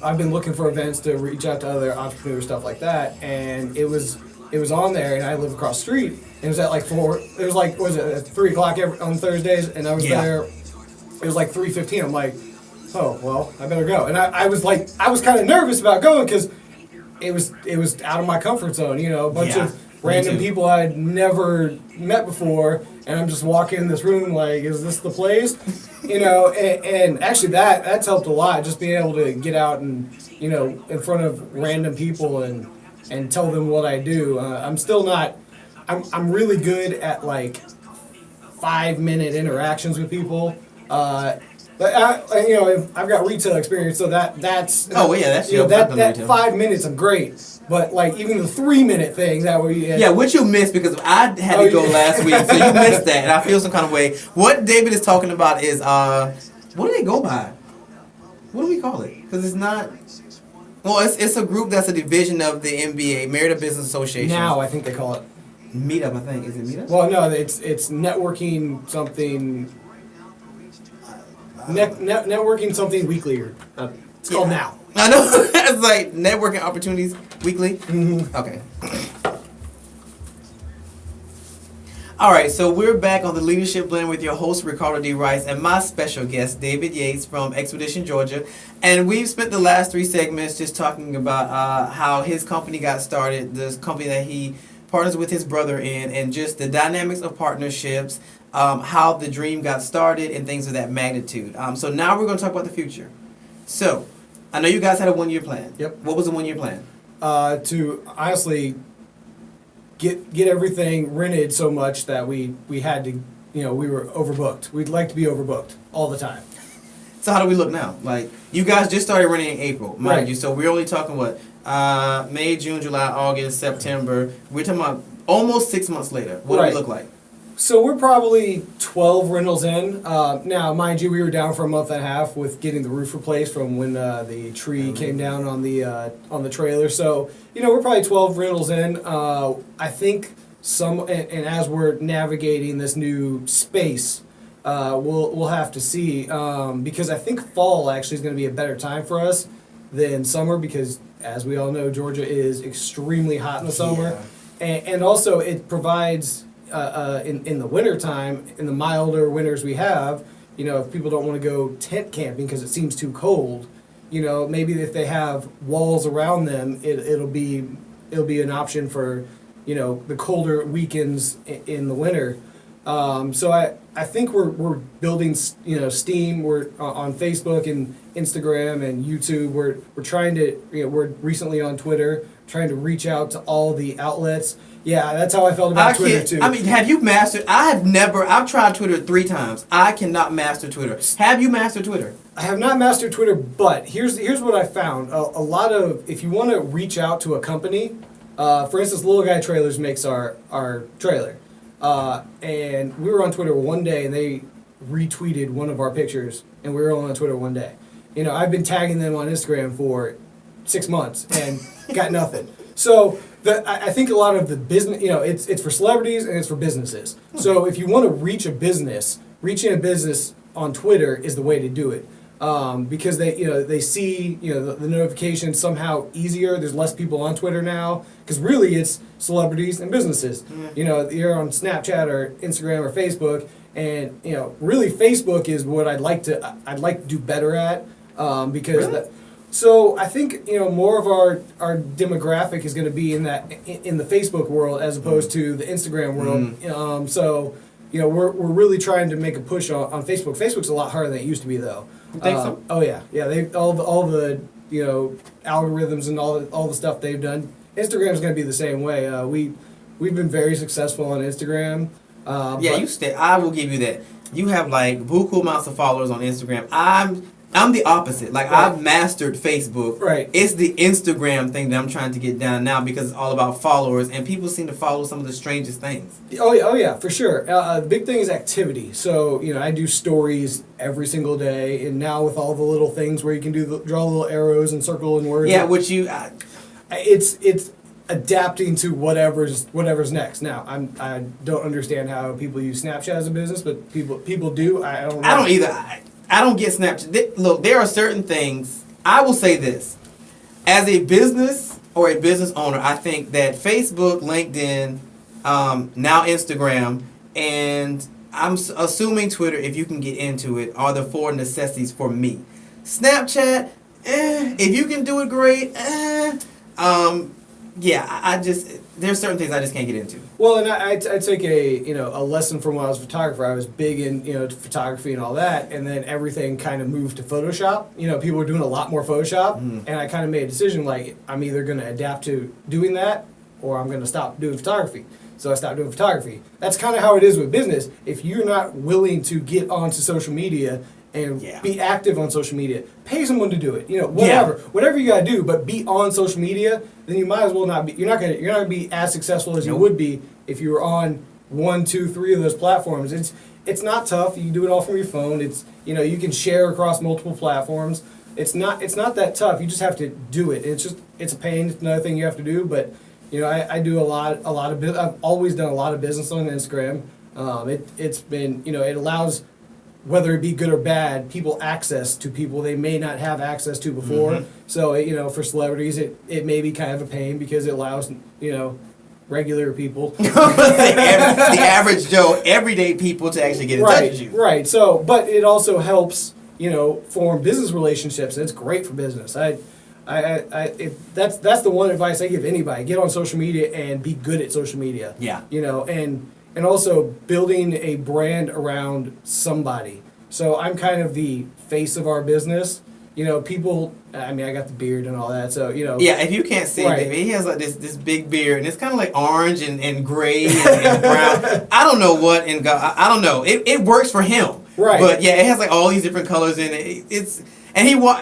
I've been looking for events to reach out to other entrepreneurs, stuff like that, and it was on there, and I live across the street. And it was at like 4. It was like, what was it, at 3 o'clock on Thursdays, and I was there. It was like 3:15. I'm like, oh well, I better go. And I was kind of nervous about going because it was out of my comfort zone. A bunch of random people I'd never met before, and I'm just walking in this room like, is this the place? And actually that's helped a lot, just being able to get out and in front of random people and tell them what I do. I'm still not. I'm really good at like 5-minute interactions with people. But I've got retail experience, so that's that 5 minutes I'm great. But like even the 3-minute thing that what you missed, because I had to go last week, so you missed that, and I feel some kind of way. What David is talking about is what do they go by? What do we call it? Because it's not. Well, it's a group that's a division of the NBA, Merit Business Association. Now I think they call it Meetup. I think is it Meetup? Well, no, it's networking something. Networking something weekly. It's called Now. I know. It's like networking opportunities weekly. Mm-hmm. Okay. All right, so we're back on the Leadership Blend with your host, Ricardo D. Rice, and my special guest, David Yates from Expedition, Georgia. And we've spent the last 3 segments just talking about how his company got started, this company that he partners with his brother in, and just the dynamics of partnerships, how the dream got started, and things of that magnitude. So now we're going to talk about the future. So, I know you guys had a 1-year plan. Yep. What was the 1-year plan? To honestly get everything rented so much that we had to, we were overbooked. We'd like to be overbooked all the time. So how do we look now? Like, you guys just started renting in April, mind you. So we're only talking May, June, July, August, September. We're talking about almost 6 months later. What do we look like? So we're probably 12 rentals in. Now, mind you, we were down for a month and a half with getting the roof replaced from when the tree came down on the trailer. So, we're probably 12 rentals in. I think and as we're navigating this new space, we'll have to see, because I think fall actually is going to be a better time for us than summer, because as we all know, Georgia is extremely hot in the summer, and also it provides. In the wintertime, in the milder winters we have, if people don't want to go tent camping because it seems too cold, maybe if they have walls around them, it'll be an option for, the colder weekends in the winter. So I think we're building, steam. We're on Facebook and Instagram and YouTube. We're trying to, we're recently on Twitter, trying to reach out to all the outlets. Yeah, that's how I felt about Twitter too. I mean, have you mastered? I've tried Twitter 3 times. I cannot master Twitter. Have you mastered Twitter? I have not mastered Twitter, but here's what I found. A lot of, if you want to reach out to a company, for instance, Little Guy Trailers makes our trailer. And we were on Twitter one day, and they retweeted one of our pictures, and we were only on Twitter one day. I've been tagging them on Instagram for 6 months and got nothing. So I think a lot of the business, it's for celebrities and it's for businesses. So if you want to reach a business, reaching a business on Twitter is the way to do it. Because they see the notifications somehow easier. There's less people on Twitter now because really it's celebrities and businesses. You're on Snapchat or Instagram or Facebook, and really Facebook is what I'd like to do better at, because really? So I think more of our demographic is going to be in the Facebook world as opposed to the Instagram world. So we're really trying to make a push on Facebook. Facebook's a lot harder than it used to be though. You think so? Oh yeah. They all the algorithms and all the stuff they've done. Instagram's going to be the same way. We've been very successful on Instagram. I will give you that. You have like buku amounts of followers on Instagram. I'm the opposite. Like, right. I've mastered Facebook. Right. It's the Instagram thing that I'm trying to get down now because it's all about followers, and people seem to follow some of the strangest things. Oh yeah, for sure. The big thing is activity. So I do stories every single day, and now with all the little things where you can draw little arrows and circle and words. Yeah, which you. It's adapting to whatever's next. Now I don't understand how people use Snapchat as a business, but people do. I don't know. I don't either. I don't get Snapchat. Look, there are certain things. I will say this. As a business or a business owner, I think that Facebook, LinkedIn, now Instagram, and I'm assuming Twitter, if you can get into it, are the 4 necessities for me. Snapchat, if you can do it, great. I just, there's certain things I just can't get into. Well, and I took a lesson from when I was a photographer. I was big in photography and all that, and then everything kind of moved to Photoshop. People were doing a lot more Photoshop, and I kind of made a decision like I'm either going to adapt to doing that or I'm going to stop doing photography. So I stopped doing photography. That's kind of how it is with business. If you're not willing to get onto social media and be active on social media, pay someone to do it. Whatever you gotta do, but be on social media. Then you might as well not be. You're not gonna be as successful as you would be if you were on 1, 2, 3 of those platforms. It's not tough. You can do it all from your phone. It's you can share across multiple platforms. It's not that tough. You just have to do it. It's a pain. It's another thing you have to do. But I do a lot of business. I've always done a lot of business on Instagram. It's been it allows, whether it be good or bad, people access to people they may not have access to before. Mm-hmm. So, for celebrities, it may be kind of a pain because it allows, regular people. the average Joe, everyday people to actually get in touch with you. Right. So, but it also helps, form business relationships. It's great for business. That's the one advice I give anybody. Get on social media and be good at social media. Yeah. And also building a brand around somebody. So I'm kind of the face of our business. People, I got the beard and all that, so, Yeah, if you can't see it, he has like this big beard, and it's kind of like orange and gray and brown. I don't know what, I don't know. It works for him. Right. But yeah, it has like all these different colors in it.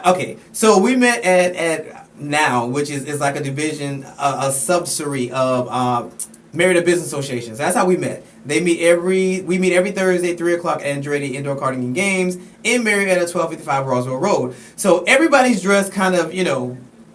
Okay, so we met at Now, which is like a division, a subsidiary of Marriott Business Associations. That's how we met. We meet every Thursday, 3:00 at Andretti Indoor Karting and Games in Marietta, 1255 Roswell Road. So everybody's dressed kind of,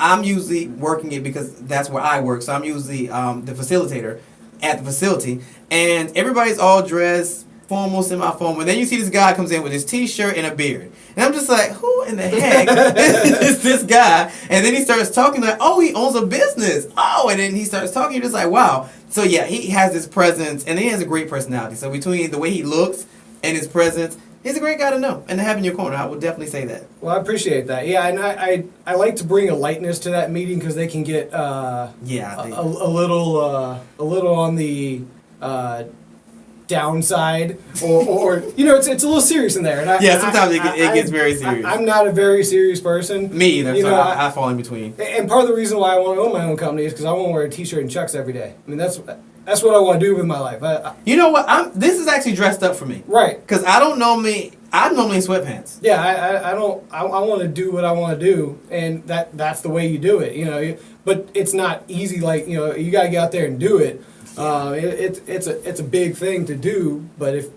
I'm usually working it because that's where I work. So I'm usually the facilitator at the facility. And everybody's all dressed formal, semi-formal. And then you see this guy comes in with his t-shirt and a beard. And I'm just like, who in the heck is this guy? And then he starts talking like, oh, he owns a business. Oh, and then he starts talking, you're just like, wow. So yeah, he has this presence, and he has a great personality. So between the way he looks and his presence, he's a great guy to know and to have in your corner. I would definitely say that. Well, I appreciate that. Yeah, and I like to bring a lightness to that meeting because they can get a little on the downside, or it's a little serious in there. And sometimes it gets very serious. I'm not a very serious person. Me either. I fall in between. And part of the reason why I want to own my own company is because I want to wear a t-shirt and Chucks every day. That's what I want to do with my life. You know what? This is actually dressed up for me. Right. Because I'm normally in sweatpants. Yeah, I want to do what I want to do, and that's the way you do it. But it's not easy. Like you got to get out there and do it. It's a big thing to do, but if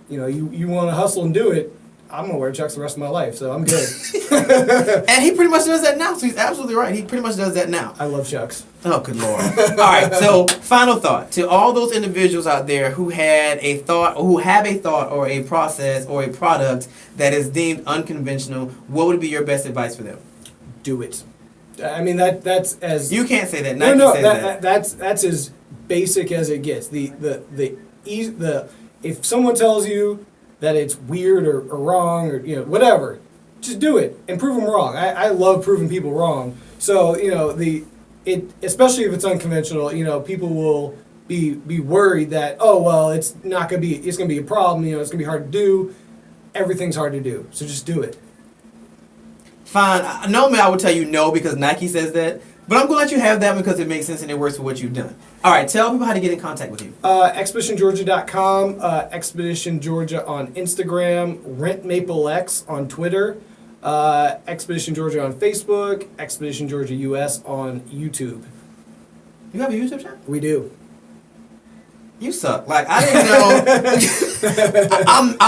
you want to hustle and do it, I'm gonna wear Chucks the rest of my life, so I'm good. And he pretty much does that now, so he's absolutely right. He pretty much does that now. I love Chucks. Oh, good Lord. All right, so final thought. To all those individuals out there who had a thought, or who have a thought, or a process, or a product that is deemed unconventional, what would be your best advice for them? Do it. That's as... You can't say that. That's as basic as it gets. If someone tells you that it's weird or wrong or whatever, just do it and prove them wrong. I love proving people wrong. So especially if it's unconventional, people will be worried that it's gonna be a problem. It's gonna be hard to do. Everything's hard to do, so just do it. Fine. Normally I would tell you no because Nike says that, but I'm gonna let you have that because it makes sense and it works for what you've done. All right, tell people how to get in contact with you. ExpeditionGeorgia.com, Expedition Georgia on Instagram, Rent Maple X on Twitter, Expedition Georgia on Facebook, Expedition Georgia US on YouTube. You have a YouTube channel? We do. You suck. Like I didn't know.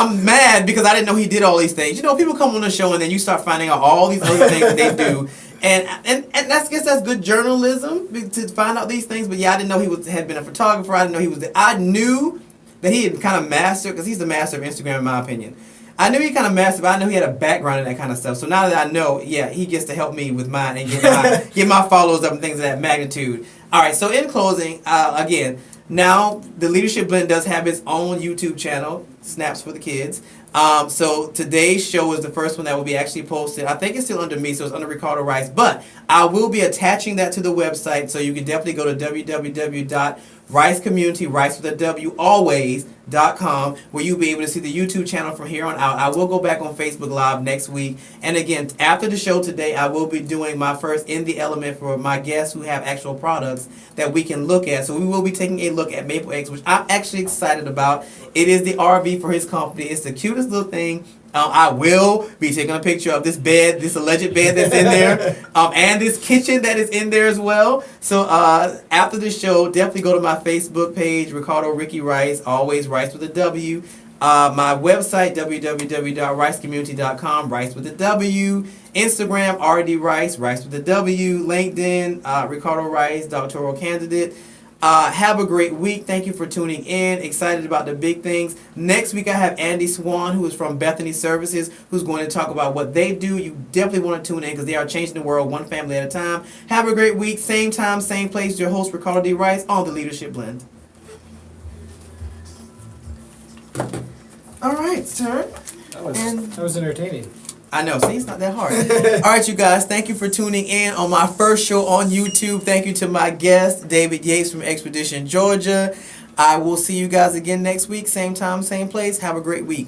I'm mad because I didn't know he did all these things. You know, people come on the show and then you start finding out all these other things that they do, and I guess that's good journalism to find out these things. But yeah, I didn't know had been a photographer. I didn't know he was. I knew that he had kind of mastered because he's the master of Instagram in my opinion. I knew he kind of mastered, but I knew he had a background in that kind of stuff. So now that I know, yeah, he gets to help me with mine and get my followers up and things of that magnitude. All right. So in closing, again. Now, the Leadership Blend does have its own YouTube channel, Snaps for the Kids. So today's show is the first one that will be actually posted. I think it's still under me, so it's under Ricardo Rice. But I will be attaching that to the website, so you can definitely go to www.ricecommunity, rice with a W, always.com, where you'll be able to see the YouTube channel from here on out. I will go back on Facebook Live next week. And again, after the show today, I will be doing my first In the Element for my guests who have actual products that we can look at. So we will be taking a look at Maple X, which I'm actually excited about. It is the RV for his company. It's the cutest little thing. I will be taking a picture of this bed, this alleged bed that's in there, and this kitchen that is in there as well. So after the show, definitely go to my Facebook page, Ricardo Ricky Rice, always Rice with a W. My website, www.ricecommunity.com, Rice with a W. Instagram, RD Rice, Rice with a W. LinkedIn, Ricardo Rice, doctoral candidate. Have a great week. Thank you for tuning in. Excited about the big things. Next week I have Andy Swan, who is from Bethany Services, who's going to talk about what they do. You definitely want to tune in because they are changing the world one family at a time. Have a great week. Same time, same place. Your host, Ricardo D. Rice, on the Leadership Blend. All right, sir. That was entertaining. I know, see, it's not that hard. All right, you guys, thank you for tuning in on my first show on YouTube. Thank you to my guest, David Yates from Expedition Georgia. I will see you guys again next week, same time, same place. Have a great week.